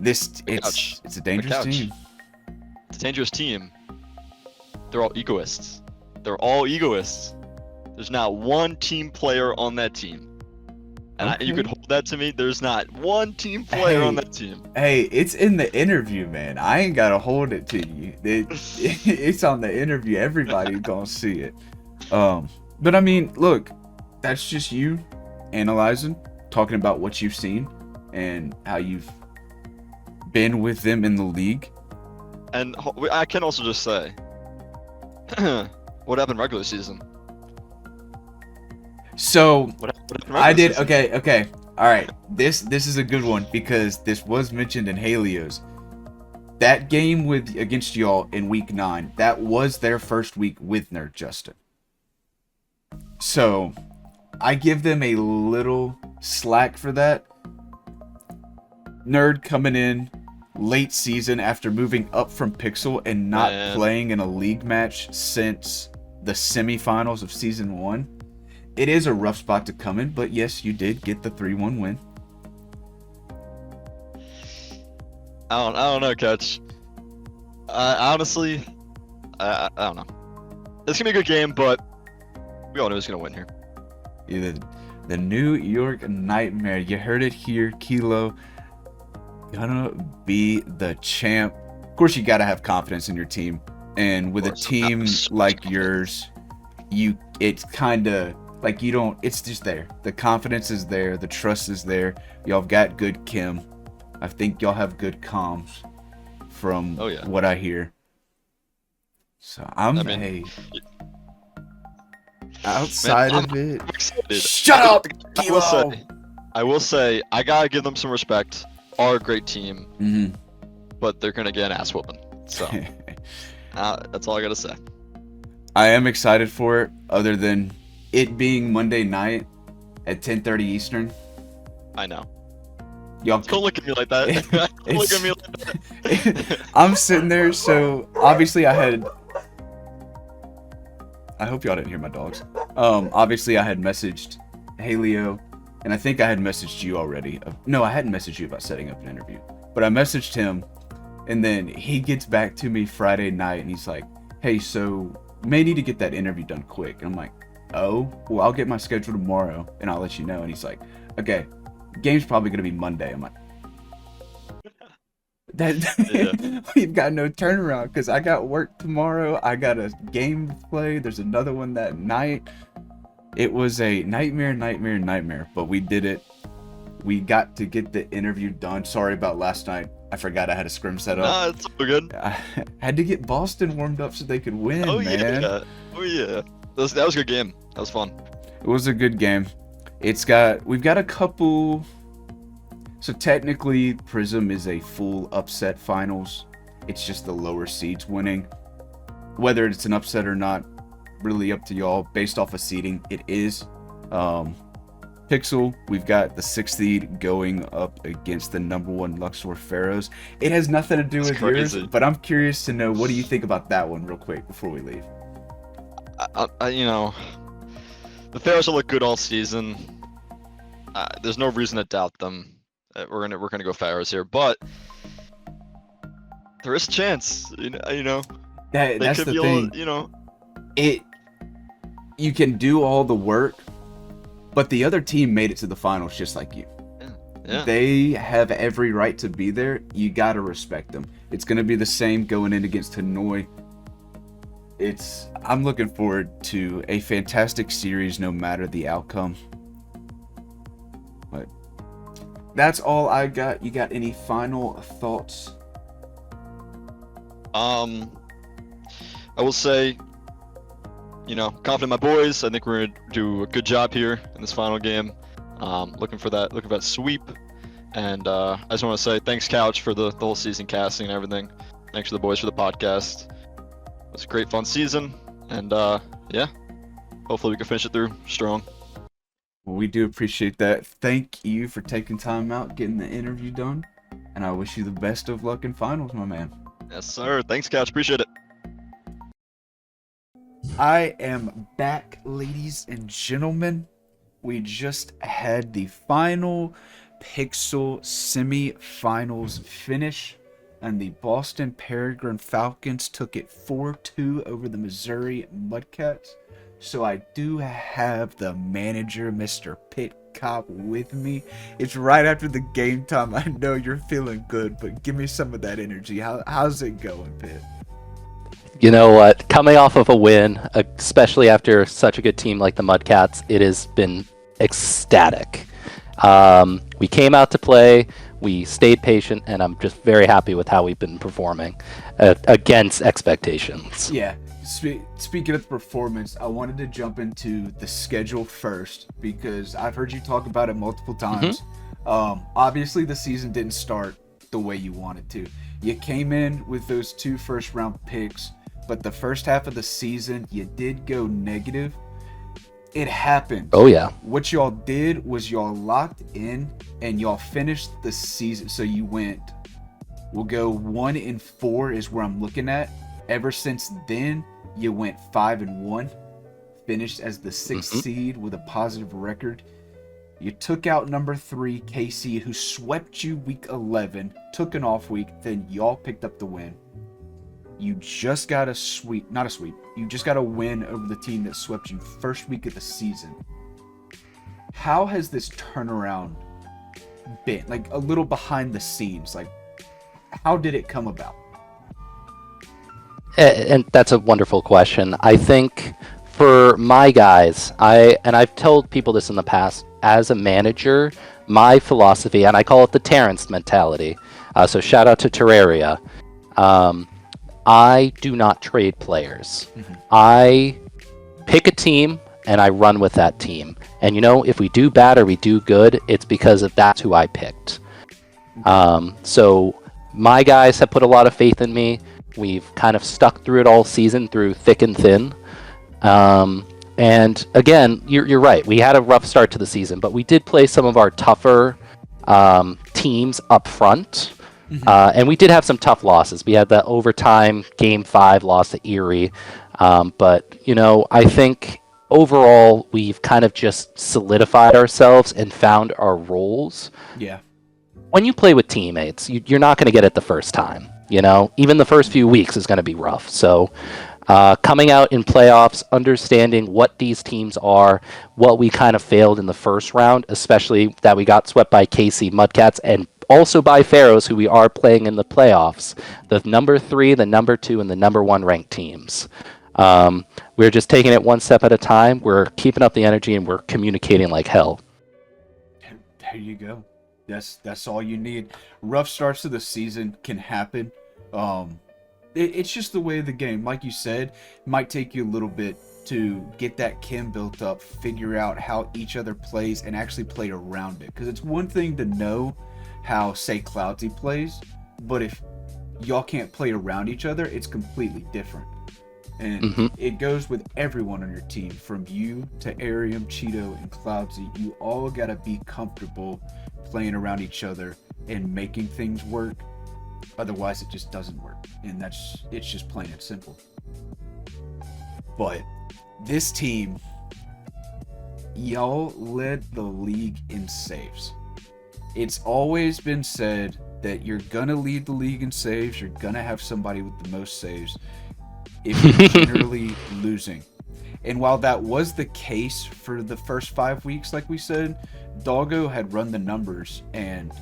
It's a dangerous team. It's a dangerous team. They're all egoists. They're all egoists. There's not one team player on that team. And you could hold that to me. There's not one team player on that team. Hey, it's in the interview, man. I ain't gotta hold it to you. It's on the interview. Everybody's gonna see it. But I mean, look, that's just you analyzing, talking about what you've seen and how you've been with them in the league. And I can also just say, what happened regular season? So What happened I did season? okay. All right. This is a good one because this was mentioned in Halio's. That game against y'all in week 9, that was their first week with Nerd Justin. So I give them a little slack for that. Nerd coming in late season after moving up from Pixel and not playing in a league match since the semifinals of season 1. It is a rough spot to come in, but yes, you did get the 3-1 win. I don't know, Coach. Honestly, I don't know. It's gonna be a good game, but we all know who's gonna win here. Yeah, the New York Nightmare. You heard it here, Kilo. Gonna be the champ. Of course, you gotta have confidence in your team, and with a team like yours, it's kind of like you don't. It's just there. The confidence is there. The trust is there. Y'all got good chem. I think y'all have good comms from what I hear. So outside of it. I'm excited. Shut up, Kilo. I will say, I gotta give them some respect. Are a great team, but they're gonna get an ass whooping. So that's all I gotta say. I am excited for it. Other than it being Monday night at 10:30 Eastern. I know. Y'all don't look at me like that. Don't look at me like that. I'm sitting there, so obviously I hope y'all didn't hear my dogs. Obviously I had messaged Halio, and I think I had messaged you already. No, I hadn't messaged you about setting up an interview, but I messaged him, and then he gets back to me Friday night, and he's like, "Hey, so may need to get that interview done quick." And I'm like, "Oh, well, I'll get my schedule tomorrow, and I'll let you know." And he's like, "Okay, game's probably gonna be Monday." I'm like, we've got no turnaround because I got work tomorrow. I got a game to play. There's another one that night. It was a nightmare, but we did it. We got to get the interview done. Sorry about last night. I forgot I had a scrim set up. Nah, it's all good. I had to get Boston warmed up so they could win, man. Yeah. Oh yeah. That was a good game. That was fun. It was a good game. We've got a couple. So technically, Prism is a full upset finals. It's just the lower seeds winning. Whether it's an upset or not, really up to y'all. Based off of seeding, it is. Pixel, we've got the 6th seed going up against the number 1 Luxor Pharaohs. It has nothing to do That's with crazy. yours, but I'm curious to know, what do you think about that one real quick before we leave? You know, the Pharaohs will look good all season. There's no reason to doubt them. We're gonna go Pharaohs here, but there is a chance. You know, they That's could the be thing. you know, You can do all the work, but the other team made it to the finals just like you. yeah. They have every right to be there. You gotta respect them. It's gonna be the same going in against Hanoi. I'm looking forward to a fantastic series no matter the outcome. But that's all I got. You got any final thoughts? I will say, confident in my boys. I think we're gonna do a good job here in this final game. Looking for that sweep. And I just want to say thanks, Couch, for the whole season casting and everything. Thanks to the boys for the podcast. It was a great, fun season, and yeah, hopefully we can finish it through strong. Well, we do appreciate that. Thank you for taking time out, getting the interview done, and I wish you the best of luck in finals, my man. Yes, sir. Thanks, Couch. Appreciate it. I am back, ladies and gentlemen. We just had the final Pixel semi-finals finish, and the Boston Peregrine Falcons took it 4-2 over the Missouri Mudcats. So I do have the manager, Mr. Pitcop, with me. It's right after the game time. I know you're feeling good, but give me some of that energy. How's it going, Pitt? You know what? Coming off of a win, especially after such a good team like the Mudcats, it has been ecstatic. We came out to play, we stayed patient, and I'm just very happy with how we've been performing against expectations. Yeah. Speaking of the performance, I wanted to jump into the schedule first because I've heard you talk about it multiple times. Obviously, the season didn't start the way you wanted to. You came in with those 2 first-round picks, but the first half of the season, you did go negative. It happened. Oh, yeah. What y'all did was y'all locked in and y'all finished the season. So you we'll go 1-4 is where I'm looking at. Ever since then, you went 5-1, finished as the 6th seed with a positive record. You took out number 3, KC, who swept you week 11, took an off week, then y'all picked up the win. You just got you just got a win over the team that swept you first week of the season. How has this turnaround been? Like, a little behind the scenes, like, how did it come about? And that's a wonderful question. I think for my guys, I've told people this in the past, as a manager, my philosophy, and I call it the Terrence mentality. So shout out to Terraria. I do not trade players. I pick a team and I run with that team. And if we do bad or we do good, it's because that's who I picked. So my guys have put a lot of faith in me. We've kind of stuck through it all season, through thick and thin. And again, you're right. We had a rough start to the season, but we did play some of our tougher teams up front. And we did have some tough losses. We had that overtime Game 5 loss to Erie. But, I think overall we've kind of just solidified ourselves and found our roles. Yeah. When you play with teammates, you're not going to get it the first time. Even the first few weeks is going to be rough. So coming out in playoffs, understanding what these teams are, what we kind of failed in the first round, especially that we got swept by KC Mudcats and also by Pharaohs, who we are playing in the playoffs, the number 3, the number 2, and the number 1 ranked teams. We're just taking it one step at a time. We're keeping up the energy and we're communicating like hell. There you go. That's all you need. Rough starts to the season can happen. It's just the way of the game. Like you said, it might take you a little bit to get that chem built up, figure out how each other plays, and actually play around it. Because it's one thing to know how, say, Cloudsy plays, but if y'all can't play around each other, it's completely different. And it goes with everyone on your team, from you to Arium, Cheeto, and Cloudsy. You all gotta be comfortable playing around each other and making things work. Otherwise, it just doesn't work. And it's just plain and simple. But this team, y'all led the league in saves. It's always been said that you're gonna lead the league in saves. You're gonna have somebody with the most saves if you're generally losing. And while that was the case for the first 5 weeks, like we said, Doggo had run the numbers, and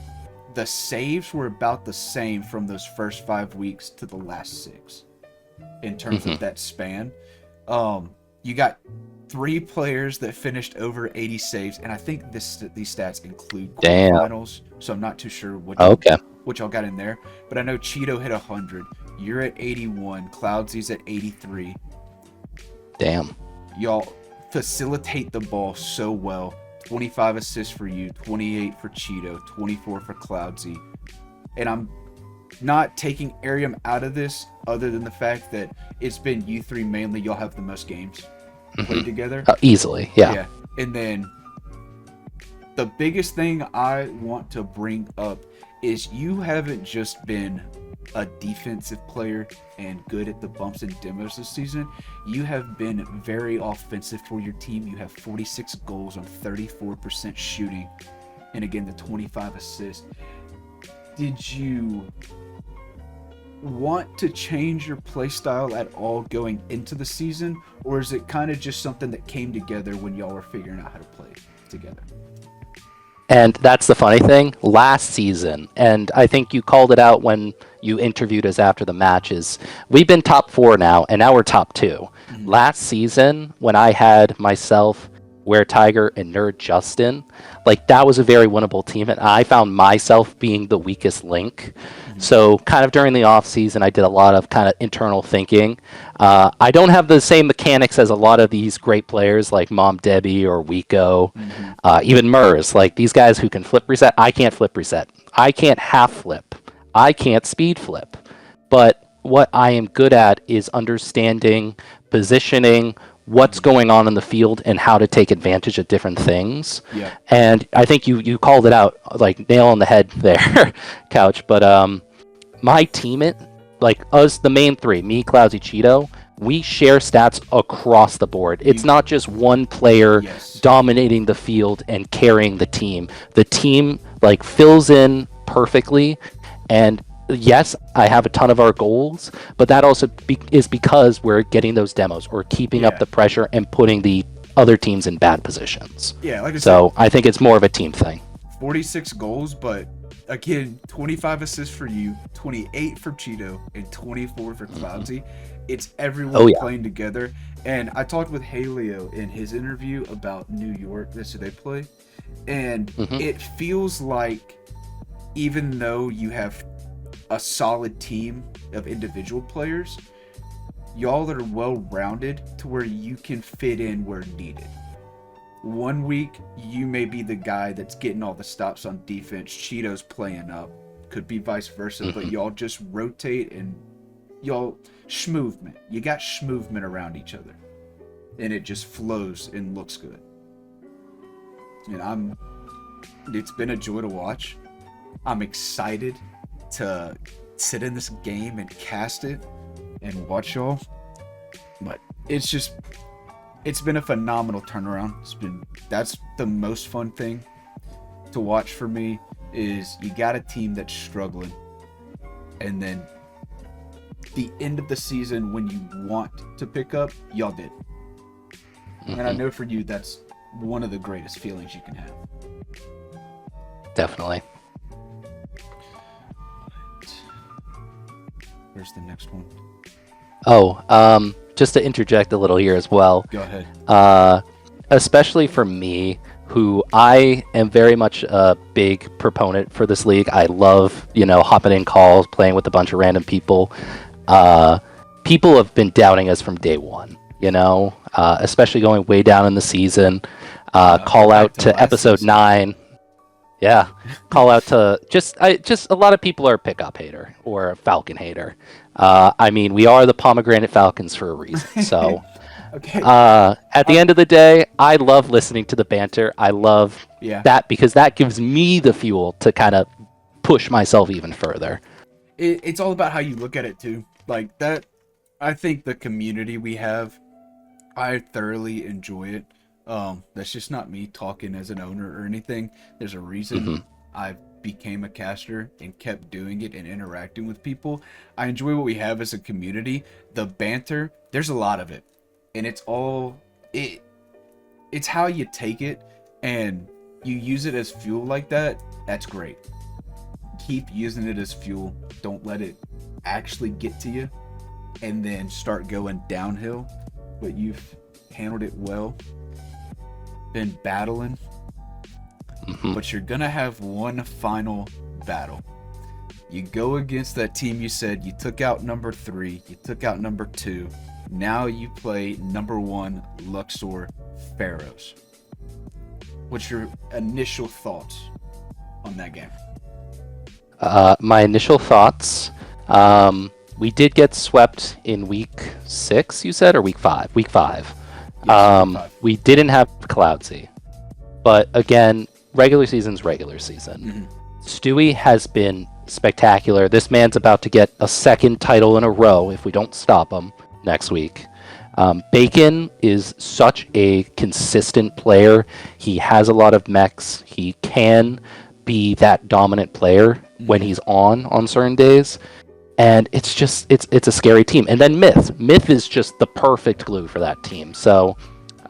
the saves were about the same from those first 5 weeks to the last 6 in terms of that span. You got 3 players that finished over 80 saves, and I think these stats include quarterfinals, so I'm not too sure what y'all got in there. But I know Cheeto hit 100. You're at 81. Cloudsy's at 83. Damn. Y'all facilitate the ball so well. 25 assists for you, 28 for Cheeto, 24 for Cloudsy. And I'm not taking Arium out of this, other than the fact that it's been you three mainly. Y'all have the most games played together. Easily, yeah. And then the biggest thing I want to bring up is you haven't just been a defensive player and good at the bumps and demos this season. You have been very offensive for your team. You have 46 goals on 34% shooting, and again the 25 assists. Did you want to change your play style at all going into the season, or is it kind of just something that came together when y'all were figuring out how to play together? And that's the funny thing. Last season, and I think you called it out when you interviewed us after the matches, we've been top 4 now, and now we're top 2. Last season, when I had myself, Were Tiger, and Nerd Justin, like, that was a very winnable team, and I found myself being the weakest link. So kind of during the off season, I did a lot of kind of internal thinking. I don't have the same mechanics as a lot of these great players like Mom Debbie or Wiko, even Mers. Like, these guys who can flip reset. I can't flip reset. I can't half flip. I can't speed flip. But what I am good at is understanding positioning, what's going on in the field, and how to take advantage of different things. And I think you called it out, like, nail on the head there, Couch. But my teammate, like us, the main 3, me, Cloudsy, Cheeto, we share stats across the board. It's not just one player dominating the field and carrying the team. The team, like, fills in perfectly. And yes, I have a ton of our goals, but that also is because we're getting those demos or keeping up the pressure and putting the other teams in bad positions. Like I so said, I think it's more of a team thing. 46 goals, but again, 25 assists for you, 28 for Cheeto, and 24 for Cloudsy. It's everyone playing together. And I talked with Haleo in his interview about New York. That's who they play. And it feels like, even though you have a solid team of individual players, y'all are well-rounded to where you can fit in where needed. One week, you may be the guy that's getting all the stops on defense. Cheeto's playing up. Could be vice versa, but y'all just rotate and y'all schmovement. You got schmovement around each other. And it just flows and looks good. And it's been a joy to watch. I'm excited to sit in this game and cast it and watch y'all. But it's been a phenomenal turnaround. That's the most fun thing to watch for me, is you got a team that's struggling, and then the end of the season when you want to pick up, y'all did. And I know for you that's one of the greatest feelings you can have. Definitely. Where's the next one? Just to interject a little here as well. Go ahead. Especially for me, who I am very much a big proponent for this league. I love, hopping in calls, playing with a bunch of random people. People have been doubting us from day one, especially going way down in the season. Call out to episode 9. Yeah, call out to just a lot of people are a pickup hater or a Falcon hater. I mean, we are the Pomegranate Falcons for a reason. So, Okay. at the end of the day, I love listening to the banter. I love Yeah. that because that gives me the fuel to kind of push myself even further. It's all about how you look at it too. Like that, I think the community we have, I thoroughly enjoy it. That's just not me talking as an owner or anything. There's a reason Mhm. I became a caster and kept doing it and interacting with people. I enjoy what we have as a community. The banter, there's a lot of it, and it's how you take it and you use it as fuel like that. That's great. Keep using it as fuel. Don't let it actually get to you and then start going downhill. But you've handled it well. Been battling. Mhm. But you're going to have one final battle. You go against that team you said you took out number 3, you took out number 2. Now you play number 1 Luxor Pharaohs. What's your initial thoughts on that game? My initial thoughts. We did get swept in week 6, you said, or week 5? Week 5. Yes, week 5. We didn't have Cloudsy. But again, regular season's regular season. Mhm. Stewie has been spectacular. This man's about to get a second title in a row if we don't stop him next week. Bacon is such a consistent player. He has a lot of mechs. He can be that dominant player when he's on certain days. And it's just it's a scary team. And then Myth is just the perfect glue for that team. So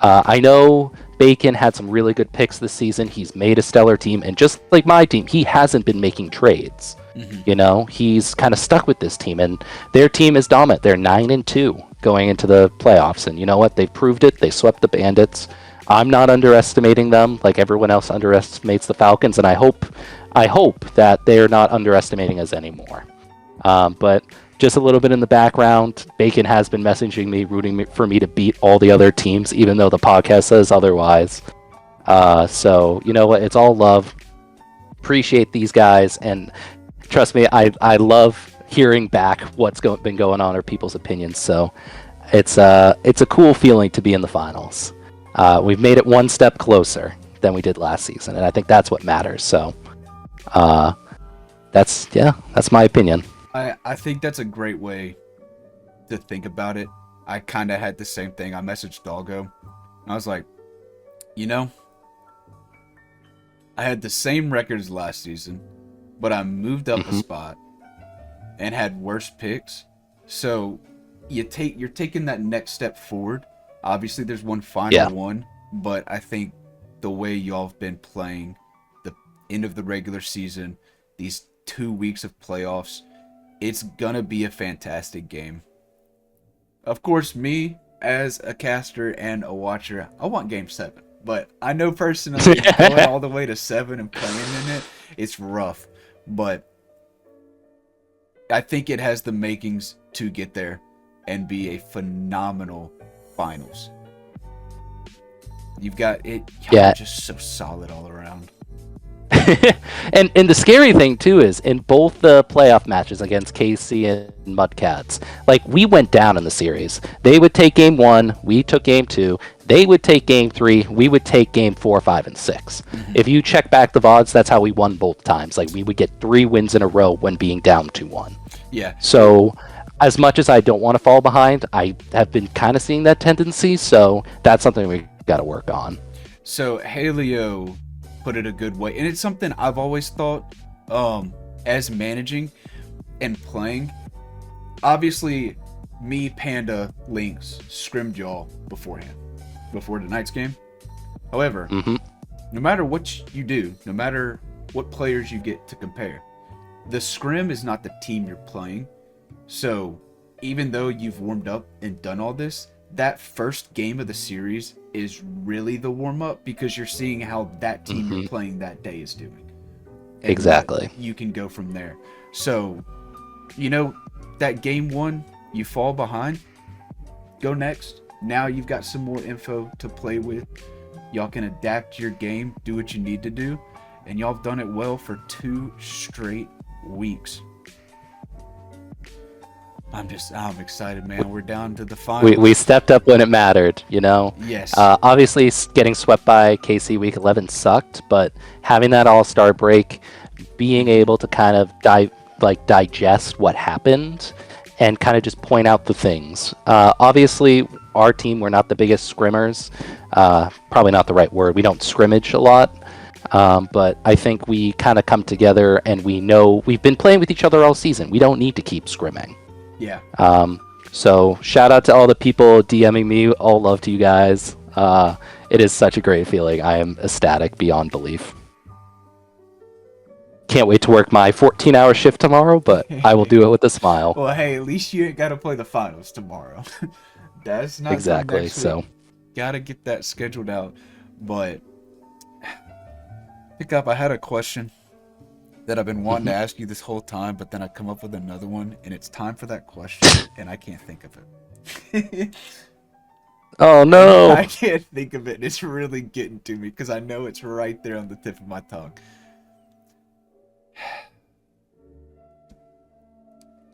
I know Bacon had some really good picks this season. He's made a stellar team, and just like my team, he hasn't been making trades. Mhm. You know, he's kind of stuck with this team, and their team is dominant. They're 9-2 going into the playoffs, and you know what? They've proved it. They swept the Bandits. I'm not underestimating them like everyone else underestimates the Falcons, and I hope that they're not underestimating us anymore. But just a little bit in the background, Bacon has been messaging me, rooting for me to beat all the other teams, even though the podcast says otherwise. So, you know what? It's all love. Appreciate these guys, and trust me, I love hearing back what's been going on or people's opinions. So it's a cool feeling to be in the finals. We've made it one step closer than we did last season, and I think that's what matters. So that's my opinion. I think that's a great way to think about it. I kind of had the same thing. I messaged Doggo, and I was like, you know, I had the same records last season, but I moved up a spot and had worse picks. So you're taking that next step forward. Obviously, there's one final one, but I think the way y'all have been playing the end of the regular season, these 2 weeks of playoffs, it's gonna be a fantastic game. Of course, me as a caster and a watcher, I want Game 7. But I know personally, going all the way to 7 and playing in it, it's rough. But I think it has the makings to get there and be a phenomenal finals. You've got it. Y'all are just so solid all around. and the scary thing too is in both the playoff matches against KC and Mudcats, like we went down in the series. They would take game 1, we took game 2. They would take game 3, we would take game 4, 5, and 6. If you check back the VODs, that's how we won both times. Like we would get 3 wins in a row when being down 2-1. Yeah. So as much as I don't want to fall behind, I have been kind of seeing that tendency. So that's something we got to work on. So Halio put it a good way, and it's something I've always thought as managing and playing. Obviously, me, Panda, Lynx scrimmed y'all beforehand, before tonight's game. However, no matter what you do, no matter what players you get to compare, the scrim is not the team you're playing. So even though you've warmed up and done all this, that first game of the series is really the warm-up, because you're seeing how that team you're playing that day is doing. And exactly. you can go from there. So, you know, that game 1, you fall behind, go next. Now you've got some more info to play with. Y'all can adapt your game, do what you need to do, and y'all have done it well for 2 straight weeks. I'm excited, man. We're down to the final. We stepped up when it mattered, you know? Yes. Obviously, getting swept by KC Week 11 sucked, but having that All-Star break, being able to kind of digest what happened and kind of just point out the things. Obviously, our team, we're not the biggest scrimmers. Probably not the right word. We don't scrimmage a lot. But I think we kind of come together and we know we've been playing with each other all season. We don't need to keep scrimming. Yeah. So shout out to all the people DMing me. All love to you guys. It is such a great feeling. I am ecstatic beyond belief. Can't wait to work my 14-hour shift tomorrow, but I will do it with a smile. Well, hey, at least you ain't got to play the finals tomorrow. That's not exactly. So gotta get that scheduled out. But pick up. I had a question that I've been wanting to ask you this whole time, but then I come up with another one, and it's time for that question, and I can't think of it. Oh no! I can't think of it. And it's really getting to me because I know it's right there on the tip of my tongue.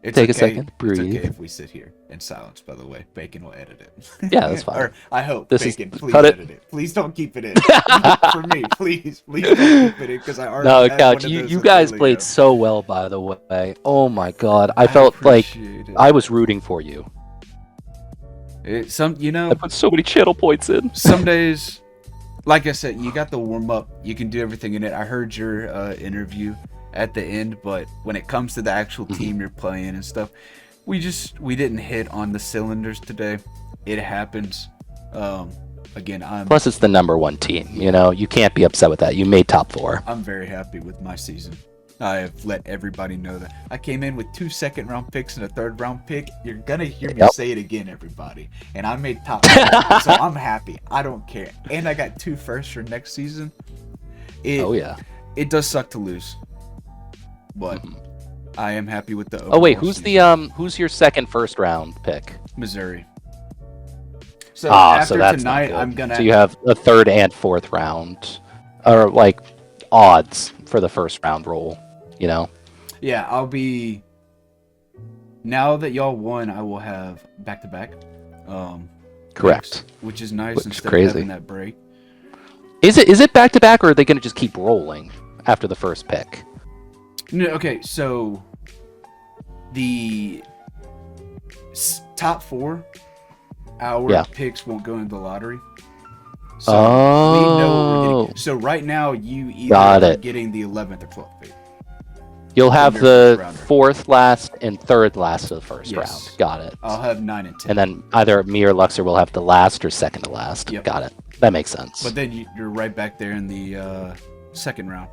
It's Take a okay. second, breathe. It's okay if we sit here in silence, by the way. Bacon will edit it. Yeah, that's fine. Or I hope. This Bacon, is, please cut edit it. Please don't keep it in. For me, please don't keep it in because I already No, had one Couch, of those you a guys while played ago. so well, by the way. Oh my god, I felt like appreciate it. I was rooting for you. I put so many channel points in. Some days, like I said, you got the warm up. You can do everything in it. I heard your interview at the end, but when it comes to the actual team you're playing and stuff, we didn't hit on the cylinders today. It happens. Again, Plus, it's the #1 team. You know, you can't be upset with that. You made top 4. I'm very happy with my season. I have let everybody know that I came in with 2 second-round picks and a third-round pick. You're gonna hear me say it again, everybody. And I made top 4, so I'm happy. I don't care. And I got 2 firsts for next season. It does suck to lose, but I am happy with the. Oh wait, overall who's season. who's your second first round pick? Missouri. So after so that's tonight, not I'm good. gonna. So you have a third and fourth round, or like odds for the first round roll. You know. Yeah, I'll be. Now that y'all won, I will have back-to-back. Correct. Picks, which is nice Which is instead crazy. of having that break. Is it back to back, or are they going to just keep rolling after the first pick? No, okay, so the top 4, our picks won't go into the lottery. So we know what we're getting. So right now, you either are getting the 11th or 12th pick. You'll have the 4th last and 3rd last of the first round. Got it. I'll have 9 and 10. And then either me or Luxor will have the last or second to last. Yep. Got it. That makes sense. But then you're right back there in the second round.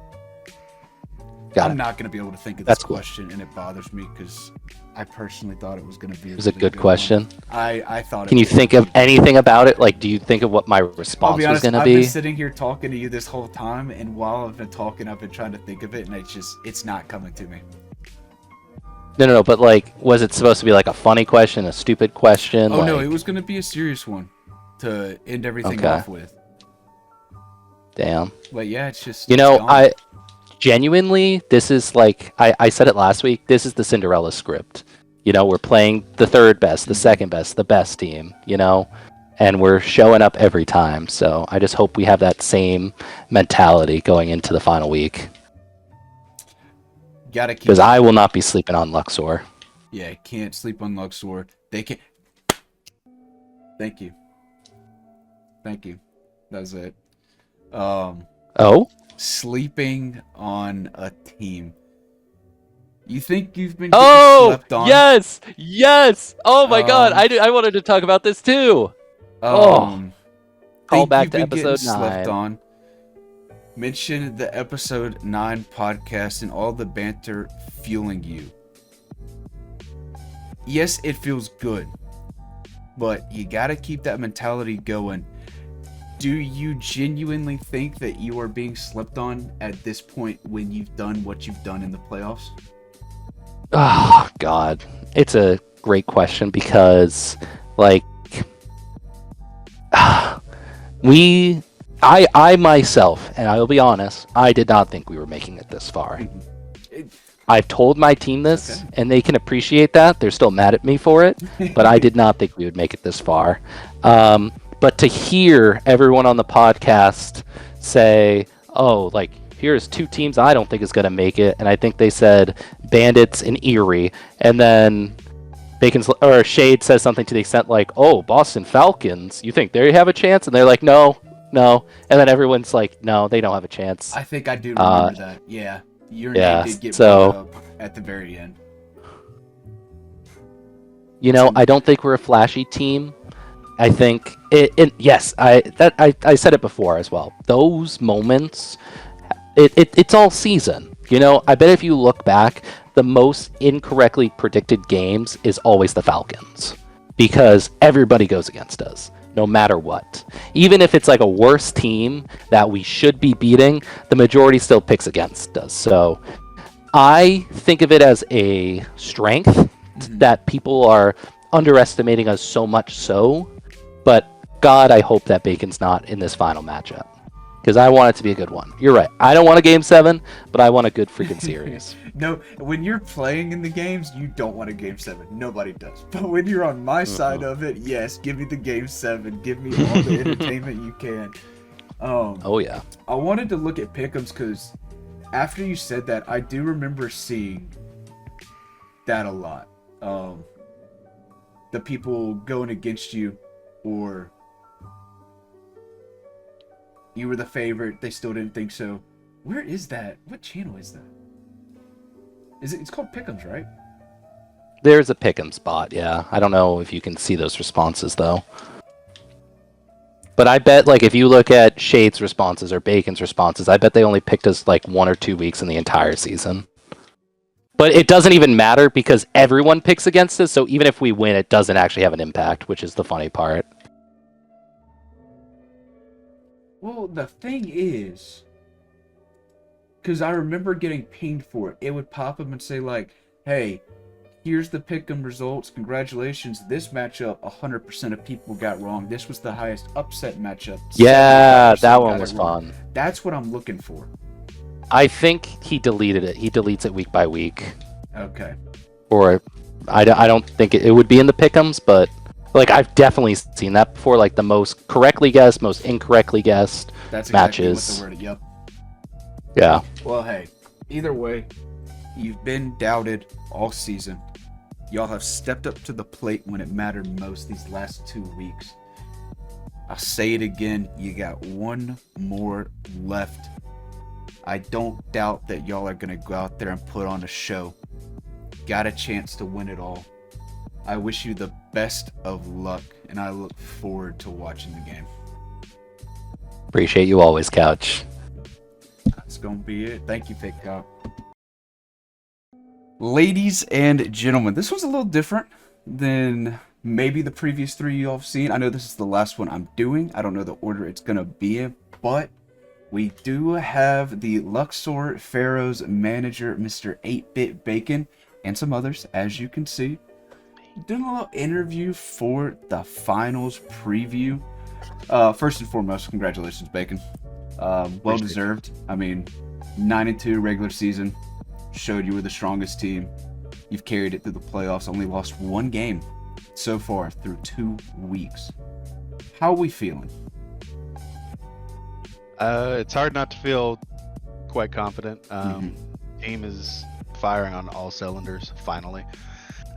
I'm not going to be able to think of this question, and it bothers me because I personally thought it was going to be. It was a good question. I thought. Can you think of anything about it? Like, do you think of what my response was going to be? I've been sitting here talking to you this whole time, and while I've been talking, I've been trying to think of it, and it's not coming to me. No. But like, was it supposed to be like a funny question, a stupid question? Oh no, it was going to be a serious one to end everything off with. Damn. But yeah, it's just. I genuinely, this is like I said it last week. This is the Cinderella script. You know, we're playing the third best, the second best, the best team. You know, and we're showing up every time. So I just hope we have that same mentality going into the final week. Gotta keep. Because I will not be sleeping on Luxor. Yeah, can't sleep on Luxor. They can't. Thank you. That's it. Sleeping on a team. You think you've been slept on? Yes! Oh my god, I wanted to talk about this too. Call back to episode 9. Slept on. Mention the episode 9 podcast and all the banter fueling you. Yes, it feels good, but you gotta keep that mentality going. Do you genuinely think that you are being slept on at this point when you've done what you've done in the playoffs? Oh, God. It's a great question because, like, we I myself, and I will be honest, I did not think we were making it this far. I've told my team this, and they can appreciate that. They're still mad at me for it, but I did not think we would make it this far. But to hear everyone on the podcast say, "Oh, like here's two teams I don't think is going to make it," and I think they said Bandits and Erie, and then Shade says something to the extent like, "Oh, Boston Falcons, you think they have a chance?" And they're like, "No." And then everyone's like, "No, they don't have a chance." I think I do remember that. Yeah. Your yeah, name did get so, brought up at the very end. I don't think we're a flashy team. I think yes, I said it before as well. Those moments, it's all season. I bet if you look back, the most incorrectly predicted games is always the Falcons because everybody goes against us, no matter what. Even if it's like a worse team that we should be beating, the majority still picks against us. So I think of it as a strength that people are underestimating us so much so. But God, I hope that Bacon's not in this final matchup because I want it to be a good one. You're right. I don't want a Game 7, but I want a good freaking series. No, when you're playing in the games, you don't want a Game 7. Nobody does. But when you're on my side of it, yes, give me the Game 7. Give me all the entertainment you can. Oh, yeah. I wanted to look at pick'ems because after you said that, I do remember seeing that a lot. The people going against you, or you were the favorite, they still didn't think so. Where is that? What channel is that? It's called Pick'ems, right? There's a Pick'em spot, yeah. I don't know if you can see those responses, though. But I bet, like, if you look at Shade's responses or Bacon's responses, I bet they only picked us, like, 1 or 2 weeks in the entire season. But it doesn't even matter because everyone picks against us, so even if we win, it doesn't actually have an impact, which is the funny part. Well, the thing is, because I remember getting pinged for it. It would pop up and say, like, hey, here's the pick'em results. Congratulations. This matchup, 100% of people got wrong. This was the highest upset matchup. Yeah, that one was fun. That's what I'm looking for. I think he deleted it. He deletes it week by week. Okay. Or I don't think it would be in the pick'ems, but like I've definitely seen that before. Like the most correctly guessed, most incorrectly guessed matches. What the word. Yep. Yeah. Well, hey, either way, you've been doubted all season. Y'all have stepped up to the plate when it mattered most these last 2 weeks. I'll say it again, you got one more left. I don't doubt that y'all are going to go out there and put on a show. Got a chance to win it all. I wish you the best of luck, and I look forward to watching the game. Appreciate you always, Couch. That's going to be it. Thank you, Pickcop. Ladies and gentlemen, this was a little different than maybe the previous 3 you all have seen. I know this is the last one I'm doing. I don't know the order it's going to be in, but we do have the Luxor Pharaohs manager, Mr. 8-Bit Bacon, and some others, as you can see. Doing a little interview for the finals preview. First and foremost, congratulations, Bacon. Well deserved. I mean, 9-2 regular season. Showed you were the strongest team. You've carried it through the playoffs. Only lost 1 game so far through 2 weeks. How are we feeling? It's hard not to feel quite confident. Team is firing on all cylinders, finally.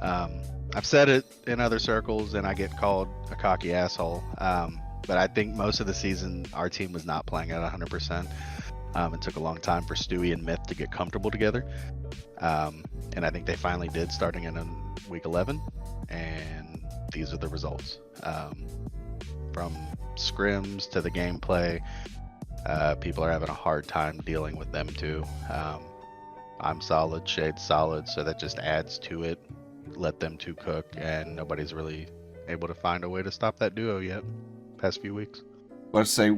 I've said it in other circles, and I get called a cocky asshole. But I think most of the season, our team was not playing at 100%. It took a long time for Stewie and Myth to get comfortable together. And I think they finally did, starting in week 11. And these are the results. From scrims to the gameplay, people are having a hard time dealing with them too. I'm solid, Shade's solid, so that just adds to it. Let them two cook, and nobody's really able to find a way to stop that duo yet. Past few weeks. Let's say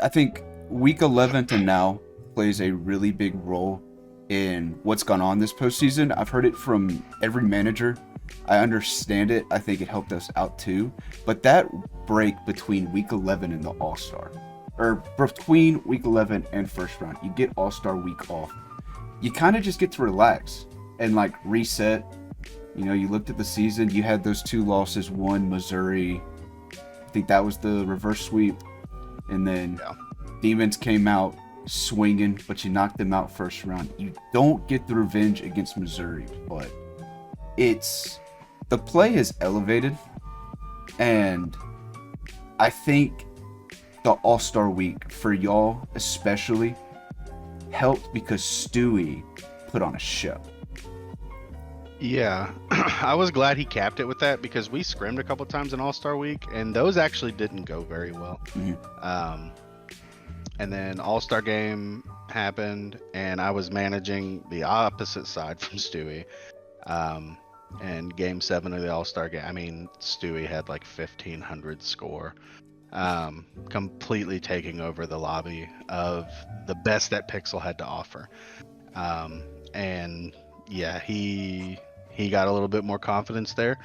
I think week 11 to now plays a really big role in what's gone on this postseason. I've heard it from every manager. I understand it. I think it helped us out too. But that break between week 11 and the All-Star, or between week 11 and first round. You get All-Star week off. You kind of just get to relax and like reset. You know, you looked at the season, you had those 2 losses, one Missouri, I think that was the reverse sweep, and then Demons came out swinging, but you knocked them out first round. You don't get the revenge against Missouri, but the play is elevated, and I think the All-Star week for y'all especially helped because Stewie put on a show. Yeah, I was glad he capped it with that because we scrimmed a couple times in All-Star Week, and those actually didn't go very well. And then All-Star Game happened, and I was managing the opposite side from Stewie. And Game 7 of the All-Star Game, I mean, Stewie had like 1,500 score, completely taking over the lobby of the best that Pixel had to offer. And yeah, he got a little bit more confidence there.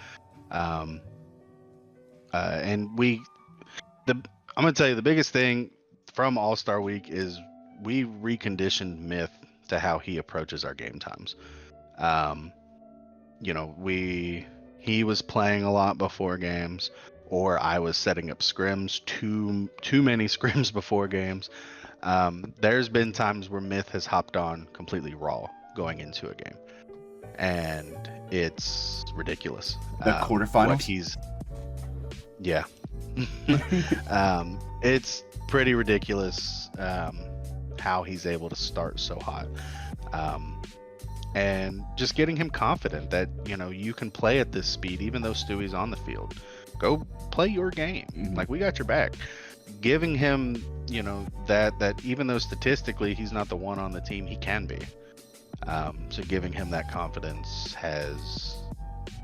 And I'm gonna tell you the biggest thing from All-Star Week is we reconditioned Myth to how he approaches our game times. You know, he was playing a lot before games, or I was setting up scrims, too many scrims before games. There's been times where Myth has hopped on completely raw going into a game, and it's ridiculous. The quarterfinals? It's pretty ridiculous how he's able to start so hot. And just getting him confident that, you know, you can play at this speed even though Stewie's on the field. Go play your game. Like, we got your back. Giving him, you know, that even though statistically he's not the one on the team, he can be. So giving him that confidence has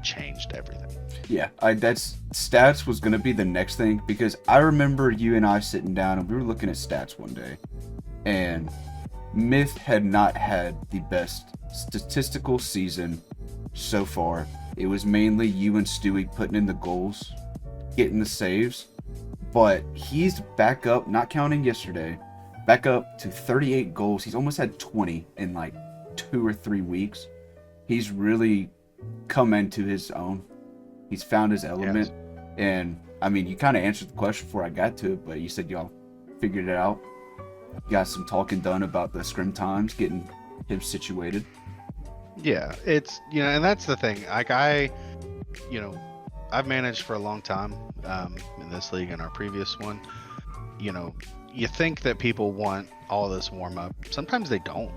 changed everything. Yeah, that's stats was going to be the next thing, because I remember you and I sitting down and we were looking at stats one day, and Myth had not had the best statistical season so far. It was mainly you and Stewie putting in the goals, getting the saves, but he's back up, not counting yesterday, back up to 38 goals. He's almost had 20 in like 2 or 3 weeks. He's really come into his own. He's found his element. Yes. And I mean, you kind of answered the question before I got to it, but you said y'all figured it out. You got some talking done about the scrim times, getting him situated. Yeah, it's, you know, and that's the thing. Like, you know, I've managed for a long time in this league and our previous one. You know, you think that people want all this warm up. Sometimes they don't.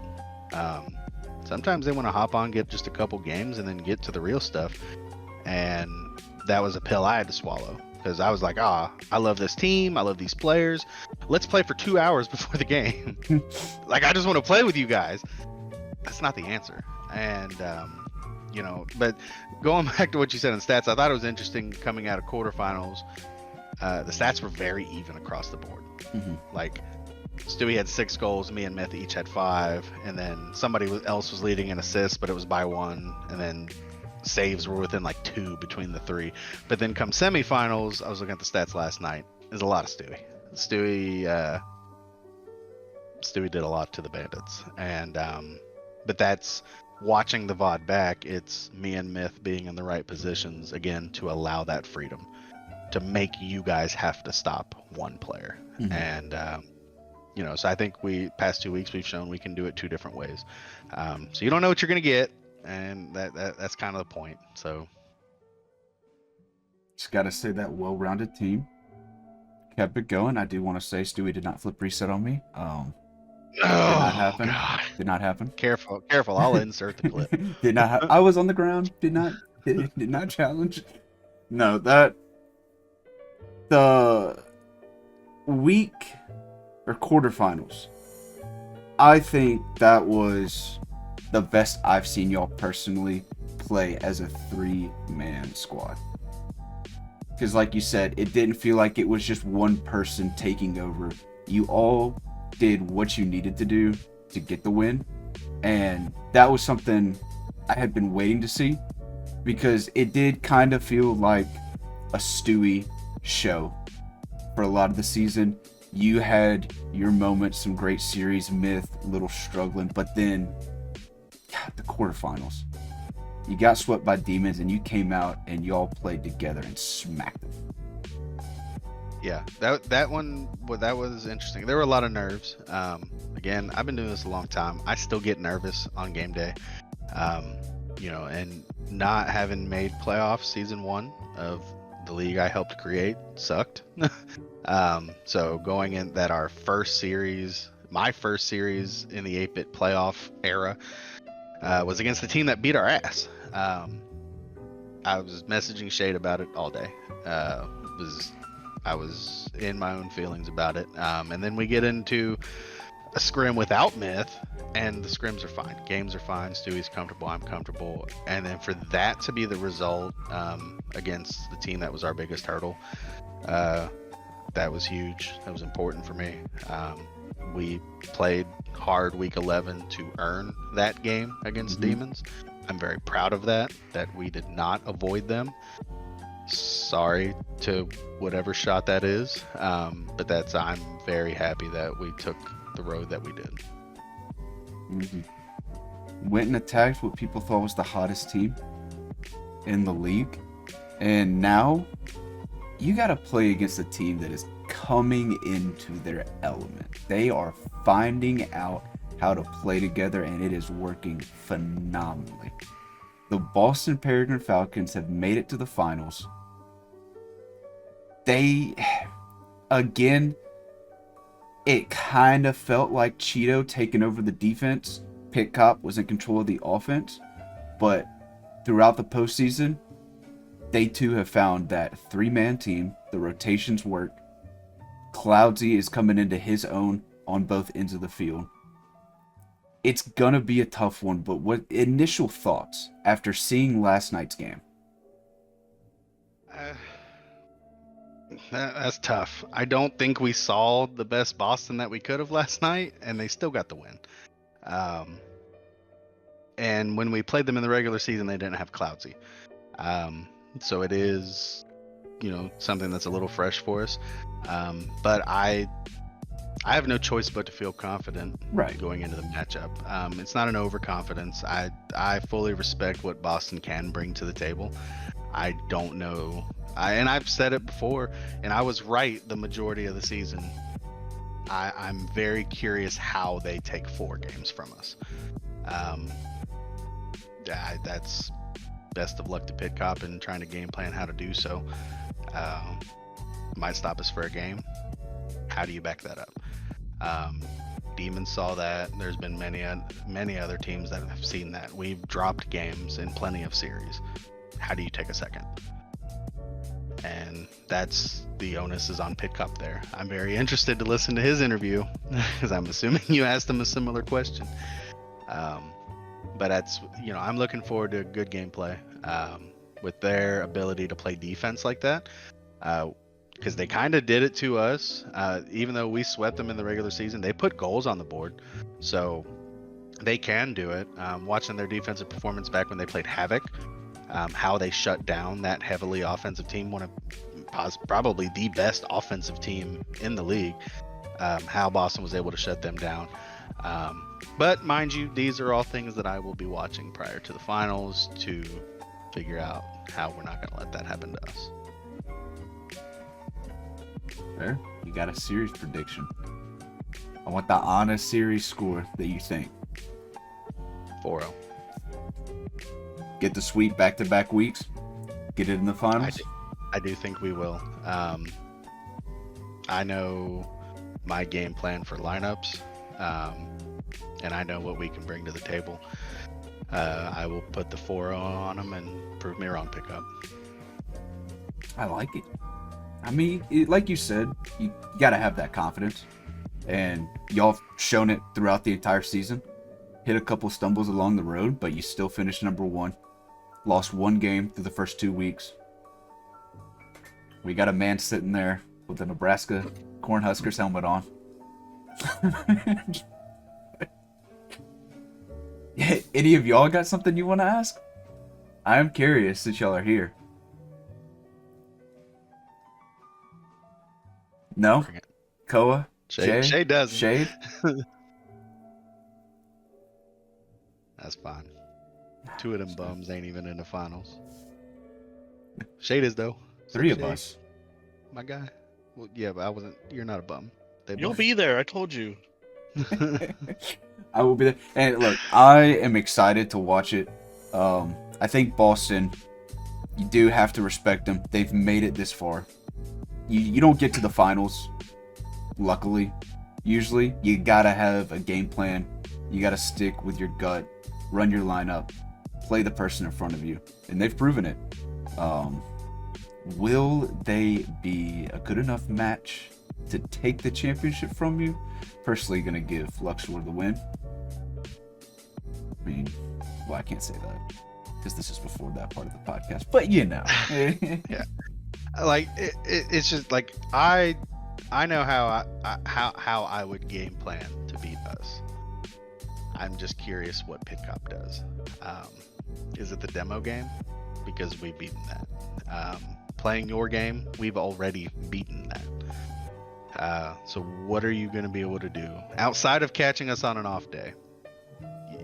Sometimes they want to hop on, get just a couple games, and then get to the real stuff. And that was a pill I had to swallow, because I was like, I love this team, I love these players. Let's play for 2 hours before the game. Like, I just want to play with you guys. That's not the answer. And you know, but going back to what you said in stats, I thought it was interesting coming out of quarterfinals. The stats were very even across the board. Like, Stewie had 6 goals, me and Myth each had 5, and then somebody else was leading in assists, but it was by 1, and then saves were within like 2 between the 3. But then come semifinals, I was looking at the stats last night. There's a lot of Stewie. Stewie did a lot to the Bandits, and but that's watching the VOD back. It's me and Myth being in the right positions again to allow that freedom to make you guys have to stop one player. And you know, so I think past 2 weeks we've shown we can do it 2 different ways. So you don't know what you're gonna get, and that's kind of the point. So just gotta say that well-rounded team kept it going. I do want to say Stewie did not flip reset on me. Did not happen. God. Did not happen. Careful! I'll insert the clip. Did not happen. I was on the ground. Did not challenge. No, the week or quarterfinals, I think that was the best I've seen y'all personally play as a 3-man squad. Because like you said, it didn't feel like it was just one person taking over. You all did what you needed to do to get the win. And that was something I had been waiting to see, because it did kind of feel like a Stewie show for a lot of the season. You had your moments, some great series, Myth, a little struggling, but then the quarterfinals. You got swept by Demons, and you came out and y'all played together and smacked them. Yeah, that one, well, that was interesting. There were a lot of nerves. Again, I've been doing this a long time. I still get nervous on game day. And not having made playoffs season 1 of the league I helped create sucked. So going in that our first series, my first series in the 8-bit playoff era, was against the team that beat our ass. I was messaging Shade about it all day. I was in my own feelings about it. And then we get into a scrim without Myth, and the scrims are fine. Games are fine. Stewie's comfortable. I'm comfortable. And then for that to be the result against the team that was our biggest hurdle, that was huge. That was important for me. We played hard week 11 to earn that game against Demons. I'm very proud of that we did not avoid them. Sorry to whatever shot that is, but I'm very happy that we took the road that we did. Went and attacked what people thought was the hottest team in the league, and now you got to play against a team that is coming into their element. They are finding out how to play together, and it is working phenomenally. The Boston Peregrine Falcons have made it to the finals. Again, it kind of felt like Cheeto taking over the defense. Pit Cop was in control of the offense. But throughout the postseason, they too have found that 3-man team. The rotations work. Cloudsy is coming into his own on both ends of the field. It's going to be a tough one, but what initial thoughts after seeing last night's game? That's tough. I don't think we saw the best Boston that we could have last night, and they still got the win. And when we played them in the regular season, they didn't have Cloudsy. So it is, something that's a little fresh for us. But I have no choice but to feel confident going into the matchup. It's not an overconfidence. I fully respect what Boston can bring to the table. I don't know. And I've said it before, and I was right the majority of the season. I'm very curious how they take 4 games from us. That's best of luck to Pit Cop in trying to game plan how to do so. Might stop us for a game. How do you back that up? Demons saw that. There's been many other teams that have seen that. We've dropped games in plenty of series. How do you take a second? And that's the onus is on Pit Cop there. I'm very interested to listen to his interview because I'm assuming you asked him a similar question. But that's, I'm looking forward to a good gameplay with their ability to play defense like that. Because they kind of did it to us. Even though we swept them in the regular season, they put goals on the board. So they can do it. Watching their defensive performance back when they played Havoc, how they shut down that heavily offensive team, one of probably the best offensive team in the league, how Boston was able to shut them down. But mind you, these are all things that I will be watching prior to the finals to figure out how we're not going to let that happen to us. Fair. You got a series prediction. I want the honest series score that you think. 4-0. Get the sweep back-to-back weeks? Get it in the finals? I do think we will. I know my game plan for lineups, and I know what we can bring to the table. I will put the 4-0 on them and prove me wrong, Pick Up. I like it. I mean, like you said, you got to have that confidence. And y'all have shown it throughout the entire season. Hit a couple stumbles along the road, but you still finished number 1. Lost 1 game through the first 2 weeks. We got a man sitting there with the Nebraska Cornhuskers helmet on. Any of y'all got something you want to ask? I am curious since y'all are here. No? Koa, Shay doesn't. Shade. That's fine. 2 of them bums ain't even in the finals. Shade is though. 3 of Shade, us. my guy. Well, yeah, but I wasn't. You're not a bum. You'll be there. I told you. I will be there. And look, I am excited to watch it. I think Boston, you do have to respect them. They've made it this far. You don't get to the finals, luckily. Usually, you gotta have a game plan. You gotta stick with your gut, run your lineup, play the person in front of you, and they've proven it. Will they be a good enough match to take the championship from you? Personally, gonna give Luxor the win. I mean, well, I can't say that because this is before that part of the podcast. But you know, Yeah. Like it's just like I know how I would game plan to beat us. I'm just curious what Pickup does. Is it the demo game? Because we've beaten that. Playing your game, we've already beaten that. So what are you going to be able to do outside of catching us on an off day?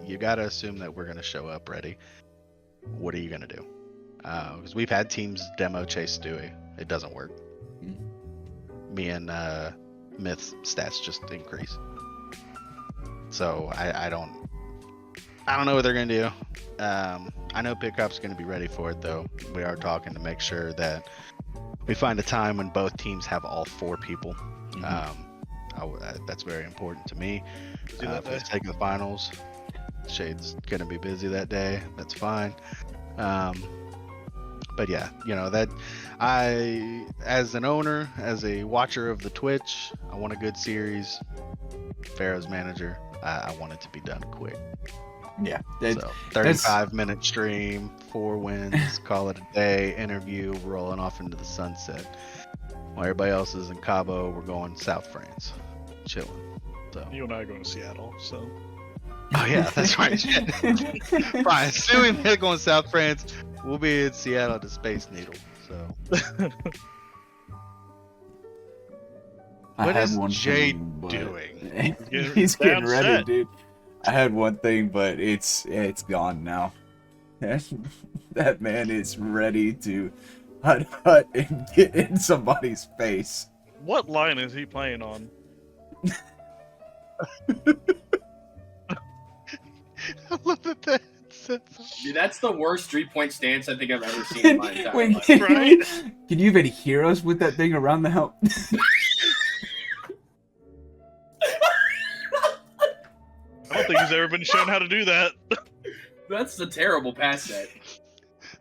You got to assume that we're going to show up ready. What are you going to do? Because we've had teams demo Chase Stewie. It doesn't work. Me and Myth's stats just increase. So I don't know what they're going to do. I know Pickup's going to be ready for it, though. We are talking to make sure that we find a time when both teams have all 4 people. That's very important to me. For the sake of the finals, Shade's going to be busy that day. That's fine. But yeah, you know, that I, as an owner, as a watcher of the Twitch, I want a good series. Pharaoh's manager, I want it to be done quick. yeah, So 35-minute stream, 4 wins, call it a day, interview, rolling off into the sunset. While everybody else is in Cabo, we're going South France, chilling. So You and I are going to Seattle, so. oh yeah, that's right. Fine, assuming they're going South France, we'll be in Seattle at the Space Needle. So I what had is one Jay thing, but- doing? He's getting ready, set. dude. I had one thing, but it's gone now. That man is ready to hut and get in somebody's face. What line is he playing on? I love that. Dude, that's the worst 3-point stance I think I've ever seen in my entire Wait, life. Right? Can you even hear us with that thing around the house? I don't think he's ever been shown how to do that. That's a terrible pass set.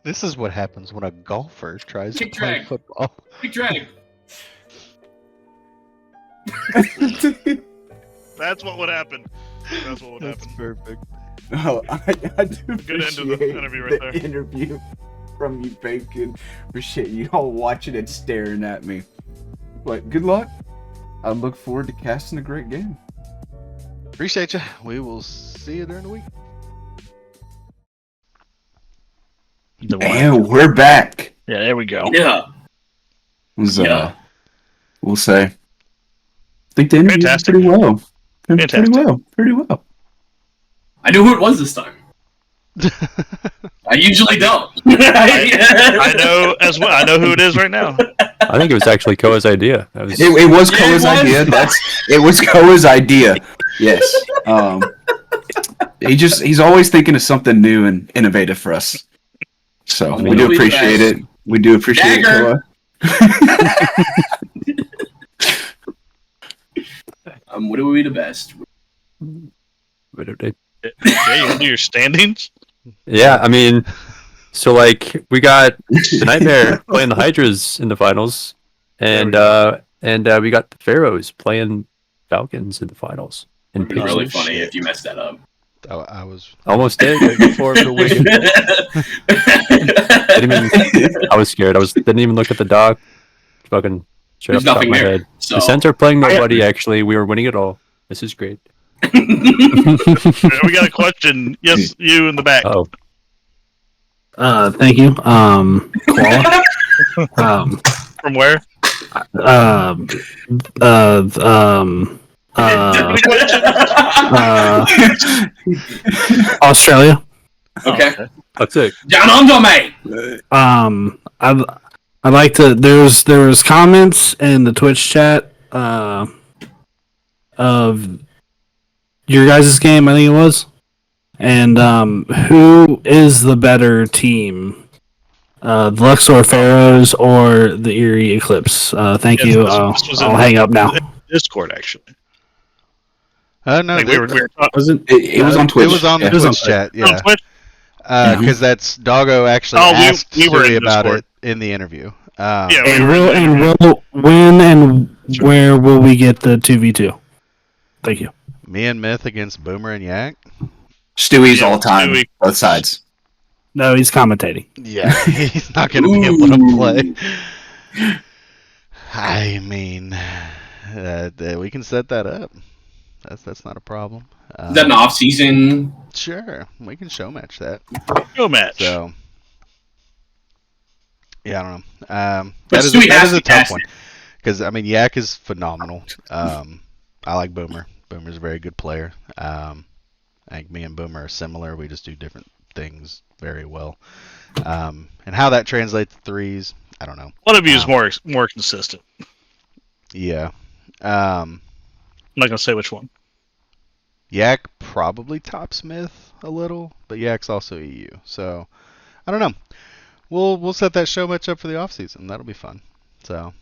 This is what happens when a golfer tries Kick to play drag. football. Big drag. That's what would happen. That's what would That's happen. perfect. Oh, I do Good end of the appreciate interview right the there. interview from you, Bacon. Appreciate you all watching and staring at me. But good luck. I look forward to casting a great game. Appreciate you. We will see you during the week. And we're back. Yeah, there we go. Yeah. Was, Yeah. we'll say. I think the interview did Fantastic. pretty well. Pretty Fantastic. well. I knew who it was this time. I usually don't. I know as well. I know who it is right now. I think it was actually Koa's idea. That was, It was Yeah, Koa's it was. idea. It was Koa's idea. Yes. He's always thinking of something new and innovative for us. So we do appreciate it. We do appreciate it, Dagger. Koa. What do we be the best? Yeah, you want to do your standings? yeah, I mean, so like we got the Nightmare playing the Hydras in the finals, and we got the Pharaohs playing Falcons in the finals. It'd be really Pixels. funny if you messed that up. I was Almost did right before the win. I was scared. Didn't even look at the doc. Fucking straight There's off the top of nothing my there. head. So The Sens are playing nobody. Actually, we were winning it all. This is great. We got a question. Yes, you in the back. Oh, Thank you. Koala. From where? Um, uh, Australia. Okay. That's it. Down under, mate. I'd like to. There was comments in the Twitch chat of your guys' game. I think it was, and who is the better team? The Luxor Pharaohs or the Erie Eclipse? Thank Yes, you. this was I'll in hang up now. Discord, actually. No, Like, we were Wasn't It was on Twitch. it was on the yeah. was on Twitch chat, on yeah. Twitch. Because that's Doggo actually Oh, asked we were Stewie in about Discord. it in the interview. Yeah, and when and where will we get the 2v2? Thank you. Me and Myth against Boomer and Yak. Stewie's Yeah, all time, Stewie. both sides. No, he's commentating. Yeah, he's not going to be able to play. I mean, we can set that up. That's not a problem. Is that an off-season? Sure, we can show match that. Go match. So, yeah, I don't know. But That is Stewie has a to tough cast one it. because I mean Yak is phenomenal. I like Boomer. Boomer's a very good player. I think me and Boomer are similar. We just do different things very well. And how that translates to threes, I don't know. One of you is more consistent. Yeah. I'm not gonna say which one. Yak probably top Smith a little, but Yak's also EU. So I don't know. We'll set that show match up for the off season. That'll be fun. So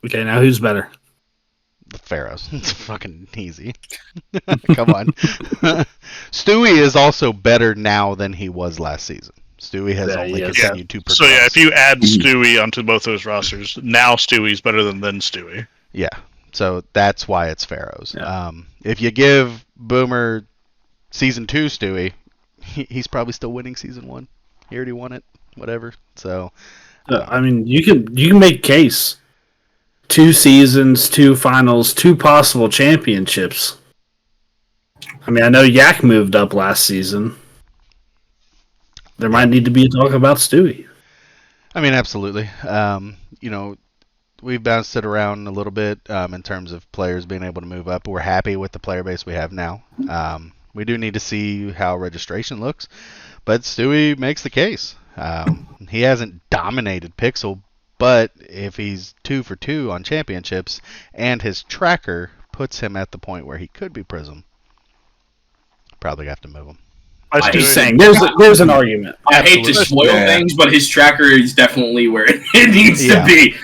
Okay, now who's better? the Pharaohs. It's fucking easy. Come on. Stewie is also better now than he was last season. Stewie has only continued to progress. So yeah, if you add Stewie onto both those rosters, now Stewie's better than Stewie. Yeah. So that's why it's Pharaohs. Yeah. If you give Boomer season 2 Stewie, he's probably still winning season 1. He already won it. Whatever. So I mean, you can make a case. 2 seasons, 2 finals, 2 possible championships. I mean, I know Yak moved up last season. There might need to be a talk about Stewie. I mean, absolutely. We've bounced it around a little bit in terms of players being able to move up. We're happy with the player base we have now. We do need to see how registration looks, but Stewie makes the case. He hasn't dominated Pixel, but if he's 2 for 2 on championships and his tracker puts him at the point where he could be Prism, probably have to move him. I'm just saying, there's an argument. I hate to spoil things, but his tracker is definitely where it needs to be.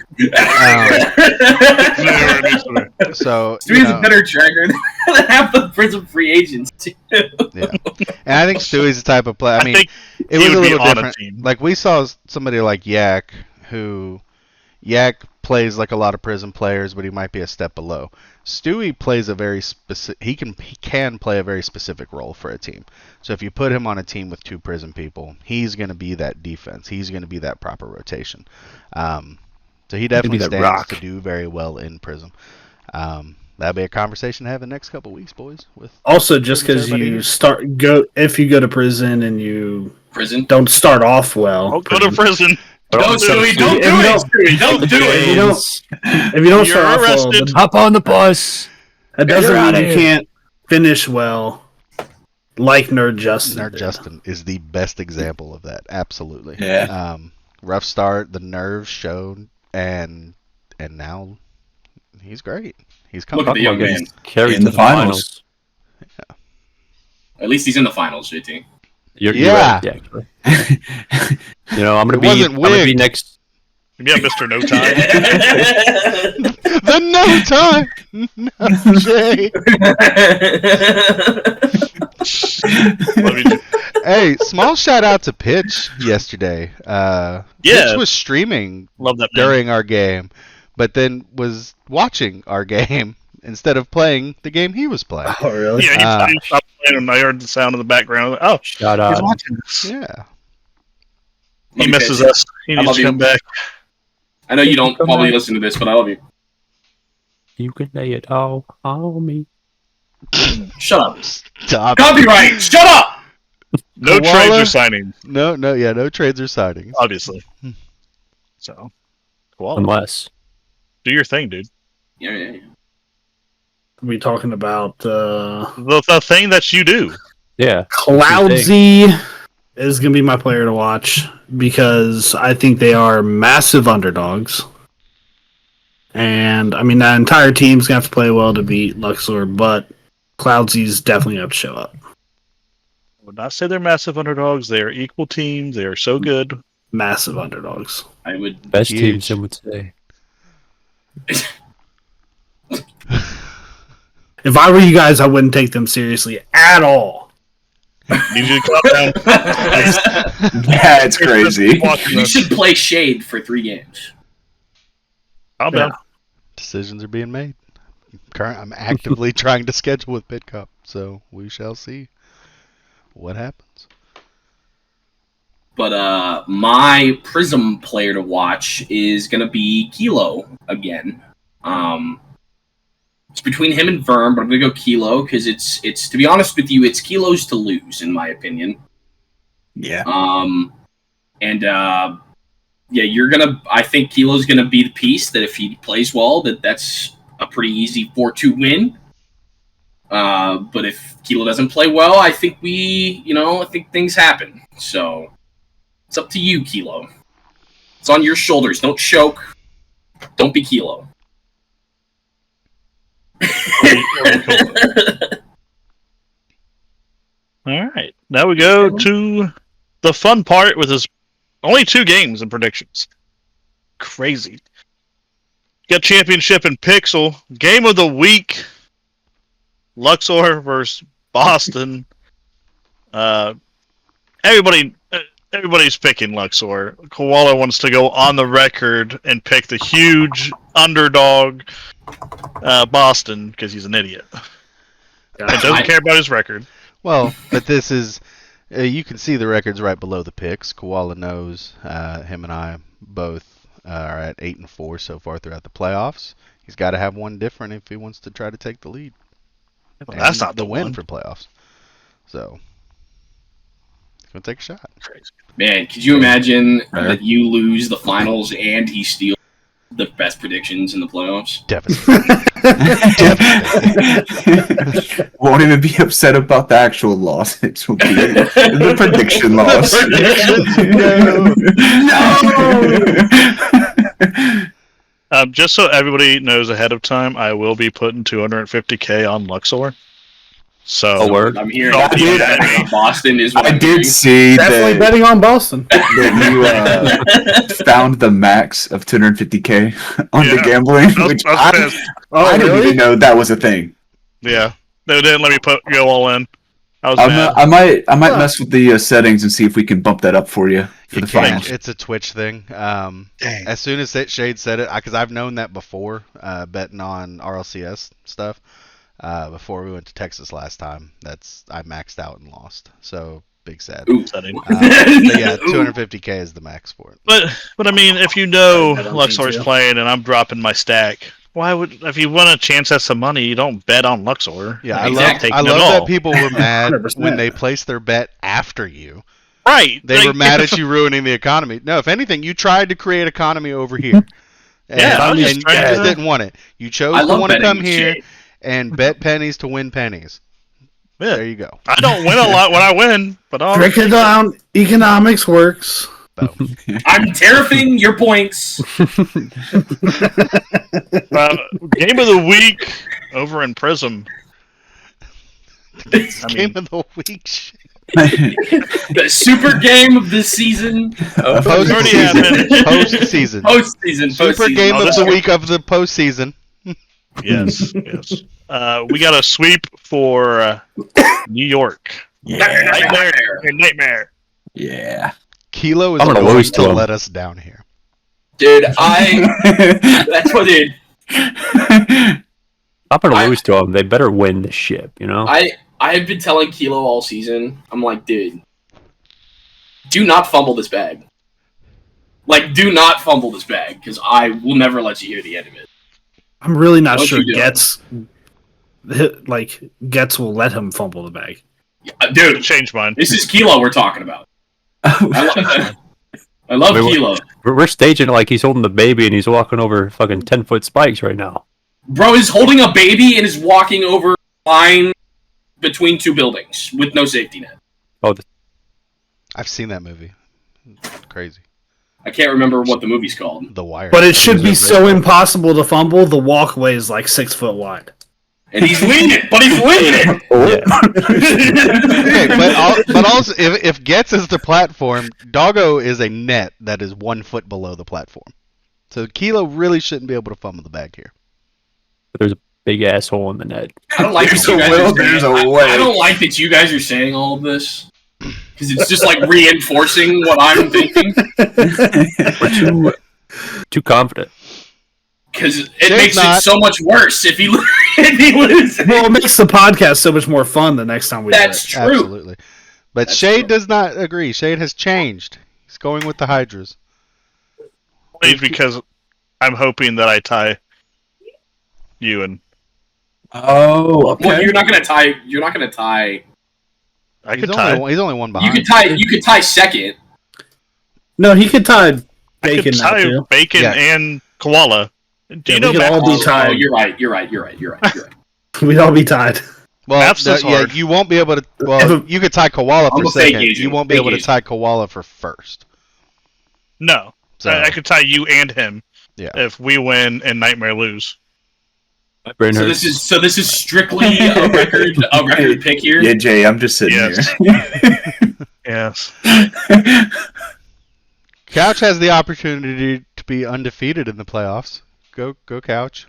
So Stewie's a better tracker than half the Prism free agents too. Yeah, and I think Stewie's the type of player. I mean, it was a little different. Like we saw somebody like Yak, who Yak plays like a lot of Prism players, but he might be a step below. Stewie plays a very specific. He can play a very specific role for a team. So if you put him on a team with 2 Prism people, he's going to be that defense. He's going to be that proper rotation. So he definitely stands to do very well in Prism. That'll be a conversation to have the next couple weeks, boys. With also, just because you if you go to prison and you don't start off well, go to prison. Don't do it. Don't do it. Don't do it. If you don't start off well, then hop on the bus. That doesn't mean you can't finish well. Like Nerd Justin. Nerd Justin is the best example of that. Absolutely. Yeah. Rough start, the nerves showed, and now he's great. He's coming. Look at the young man. Carried in to the finals. Yeah. At least he's in the finals, JT. You're right. Yeah. I'm gonna be next. Yeah, Mr. No Time. The No Time. No, Jay. Hey, small shout out to Pitch yesterday. Pitch was streaming during our game, but then was watching our game instead of playing the game he was playing. Oh, really? Yeah, he stopped playing and I heard the sound in the background. Oh, shout out. He's watching this. Yeah. He misses us. He needs to come back. I know you don't probably listen to this, but I love you. You can lay it all on me. Shut up. Stop. Copyright. Shut up. No trades or signings. No trades or signings. Obviously. So, Unless Do your thing, dude. Yeah. Are we talking about The thing that you do. Yeah. Cloudsy is going to be my player to watch because I think they are massive underdogs. And, I mean, that entire team's going to have to play well to beat Luxor, but Cloudsy's definitely going to have to show up. I would not say they're massive underdogs. They are equal teams. They are so good. Massive underdogs. I would. Best team, Huge. some would say. If I were you guys, I wouldn't take them seriously at all. Need you to calm down. Yeah, it's crazy. You should play Shade for 3 games. Calm down. Decisions are being made. I'm actively trying to schedule with BitCup, so we shall see what happens. But my Prism player to watch is gonna be Kilo again. It's between him and Verm, but I'm gonna go Kilo because it's to be honest with you, it's Kilo's to lose in my opinion. Yeah. I think Kilo's gonna be the piece that if he plays well, that's a pretty easy 4-2 win. But if Kilo doesn't play well, I think I think things happen. So it's up to you, Kilo. It's on your shoulders. Don't choke. Don't be Kilo. All right. Now we go to the fun part with his only 2 games in predictions. Crazy. Got championship in Pixel. Game of the week. Luxor versus Boston. Everybody's picking Luxor. Koala wants to go on the record and pick the huge underdog Boston because he's an idiot. And doesn't care about his record. Well, but this is you can see the records right below the picks. Koala knows him and I both are at 8-4 so far throughout the playoffs. He's got to have one different if he wants to try to take the lead. Well, that's not the win one for playoffs. So he's gonna take a shot. Crazy. Man, could you imagine that you lose the finals and he steals the best predictions in the playoffs? Devastating. Won't even be upset about the actual loss. It will be the prediction loss. No! Just so everybody knows ahead of time, I will be putting $250K on Luxor. So word. I'm hearing that Boston is what I I'm did hearing. see Definitely that, betting on Boston. that you found the max of 250K on the gambling, which I didn't even know that was a thing. Yeah, they didn't let me go all in. I was mad. I might mess with the settings and see if we can bump that up for you for the finals. It's a Twitch thing. As soon as Shade said it, because I've known that before, betting on RLCS stuff. Before we went to Texas last time, I maxed out and lost. So big sad. But yeah, 250K is the max for it. But I mean, if you know Luxor's playing and I'm dropping my stack, why would if you want a chance at some money, you don't bet on Luxor? Yeah, exactly. I love that people were mad when they placed their bet after you. Right. They were mad at you ruining the economy. No, if anything, you tried to create economy over here. And, I you just didn't want it. You chose to want to come here and bet pennies to win pennies. Yeah. There you go. I don't win a lot when I win, but Break it down. Economics works. I'm tariffing your points. Game of the week over in Prism. Game of the week. The super game of this season. Postseason. Postseason. Super game of the week of the postseason. Yes. We got a sweep for New York. Nightmare. Yeah. Kilo is I'm gonna going lose to to him. let us down here. Dude, that's what it. I'm gonna lose to them. They better win the ship, you know? I have been telling Kilo all season, I'm like, dude, do not fumble this bag. Like, do not fumble this bag, because I will never let you hear the end of it. I'm really not What sure you doing? Getz will let him fumble the bag. Dude, Change mine. this is Kilo we're talking about. I love Kilo. We're staging it like he's holding the baby and he's walking over fucking 10-foot spikes right now. Bro is holding a baby and is walking over a line between two buildings with no safety net. Oh, I've seen that movie. It's crazy. I can't remember what the movie's called. The Wire. But it should be so impossible to fumble. The walkway is like 6 foot wide. And he's leaning, but he's leaning. Okay, but also, if Getz is the platform, Doggo is a net that is 1 foot below the platform. So Kilo really shouldn't be able to fumble the bag here. There's a big asshole in the net. I don't like that you guys are saying, I don't like that you guys are saying all of this. Because it's just like reinforcing what I'm thinking. We're too confident. Because it makes it so much worse if he loses. Well, it makes the podcast so much more fun the next time we do it. That's true. Absolutely. But Shade does not agree. Shade has changed. He's going with the Hydras. Only because I'm hoping that I tie you and. Oh, okay. Well, you're not gonna tie. You're not gonna tie. I could tie. He's only one behind. You could tie. You could tie second. No, he could tie I could Bacon now tie too. Bacon and Koala. Do you know we could Matt? all be tied. Oh, you're right. You're right. We'd all be tied. Well, Maps is yeah, hard. you won't be able to. Well, you could tie Koala for I'm a second. fake agent. You won't be Fake able to agent. tie Koala for first. No. So I could tie you and him. Yeah. If we win and Nightmare lose. My brain So hurts. this is strictly a record pick here. Yeah, Jay, I'm just sitting Yes. here. Yes. Couch has the opportunity to be undefeated in the playoffs. Go Couch.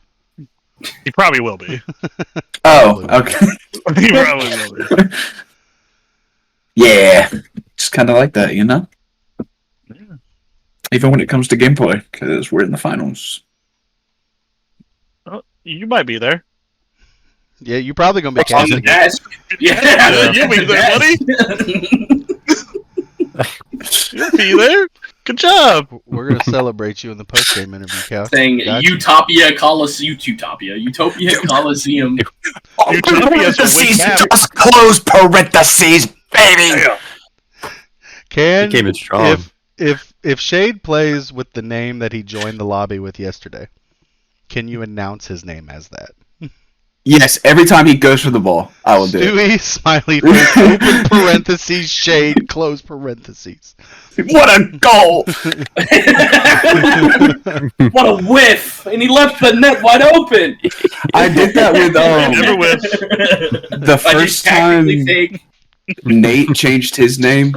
He probably will be. Oh, okay. He probably will be. Yeah, just kind of like that, you know? Even when it comes to gameplay, because we're in the finals. Oh, you might be there. Yeah, you're probably gonna be On the casting. desk. Yeah, You'll be there, buddy. You'll be there. Good job. We're gonna celebrate you in the post game interview, Couch. Saying Gotcha. Utopia Coliseum. Utopia Coliseum. Utopia's a weak map. Just close parentheses, baby! Can He came in strong. if Shade plays with the name that he joined the lobby with yesterday, can you announce his name as that? Yes, every time he goes for the ball, I will do it. Stewie, smiley face, open parentheses, Shade, close parentheses. What a goal! What a whiff! And he left the net wide open. I did that with Never whiff. the first time Nate changed his name,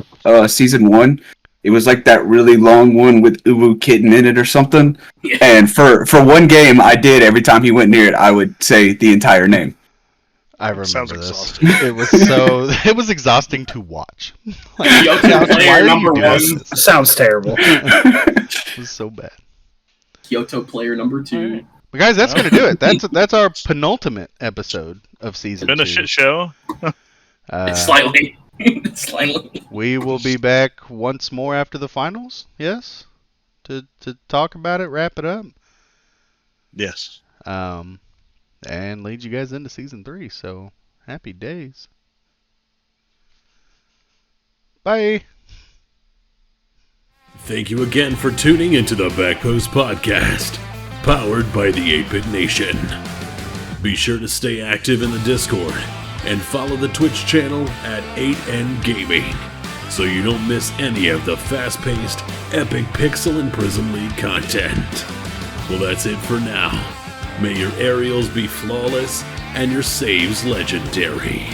season 1. It was like that really long one with Uwu Kitten in it or something. Yeah. And for one game, I did every time he went near it, I would say the entire name. I remember Sounds this. exhausting. It was exhausting to watch. Like, Kyoto Couch, why player are you number doing 1. this? Sounds terrible. It was so bad. Kyoto player number 2. But guys, that's gonna do it. That's our penultimate episode of season Been 2. a shit show. Slightly. Slightly. We will be back once more after the finals. Yes, to talk about it, wrap it up, Yes. and lead you guys into season 3. So happy days. Bye. Thank you again for tuning into the Backpost Podcast, powered by the 8-Bit Nation. Be sure to stay active in the Discord and follow the Twitch channel at 8N Gaming so you don't miss any of the fast-paced, epic Pixel and Prism League content. Well, that's it for now. May your aerials be flawless and your saves legendary.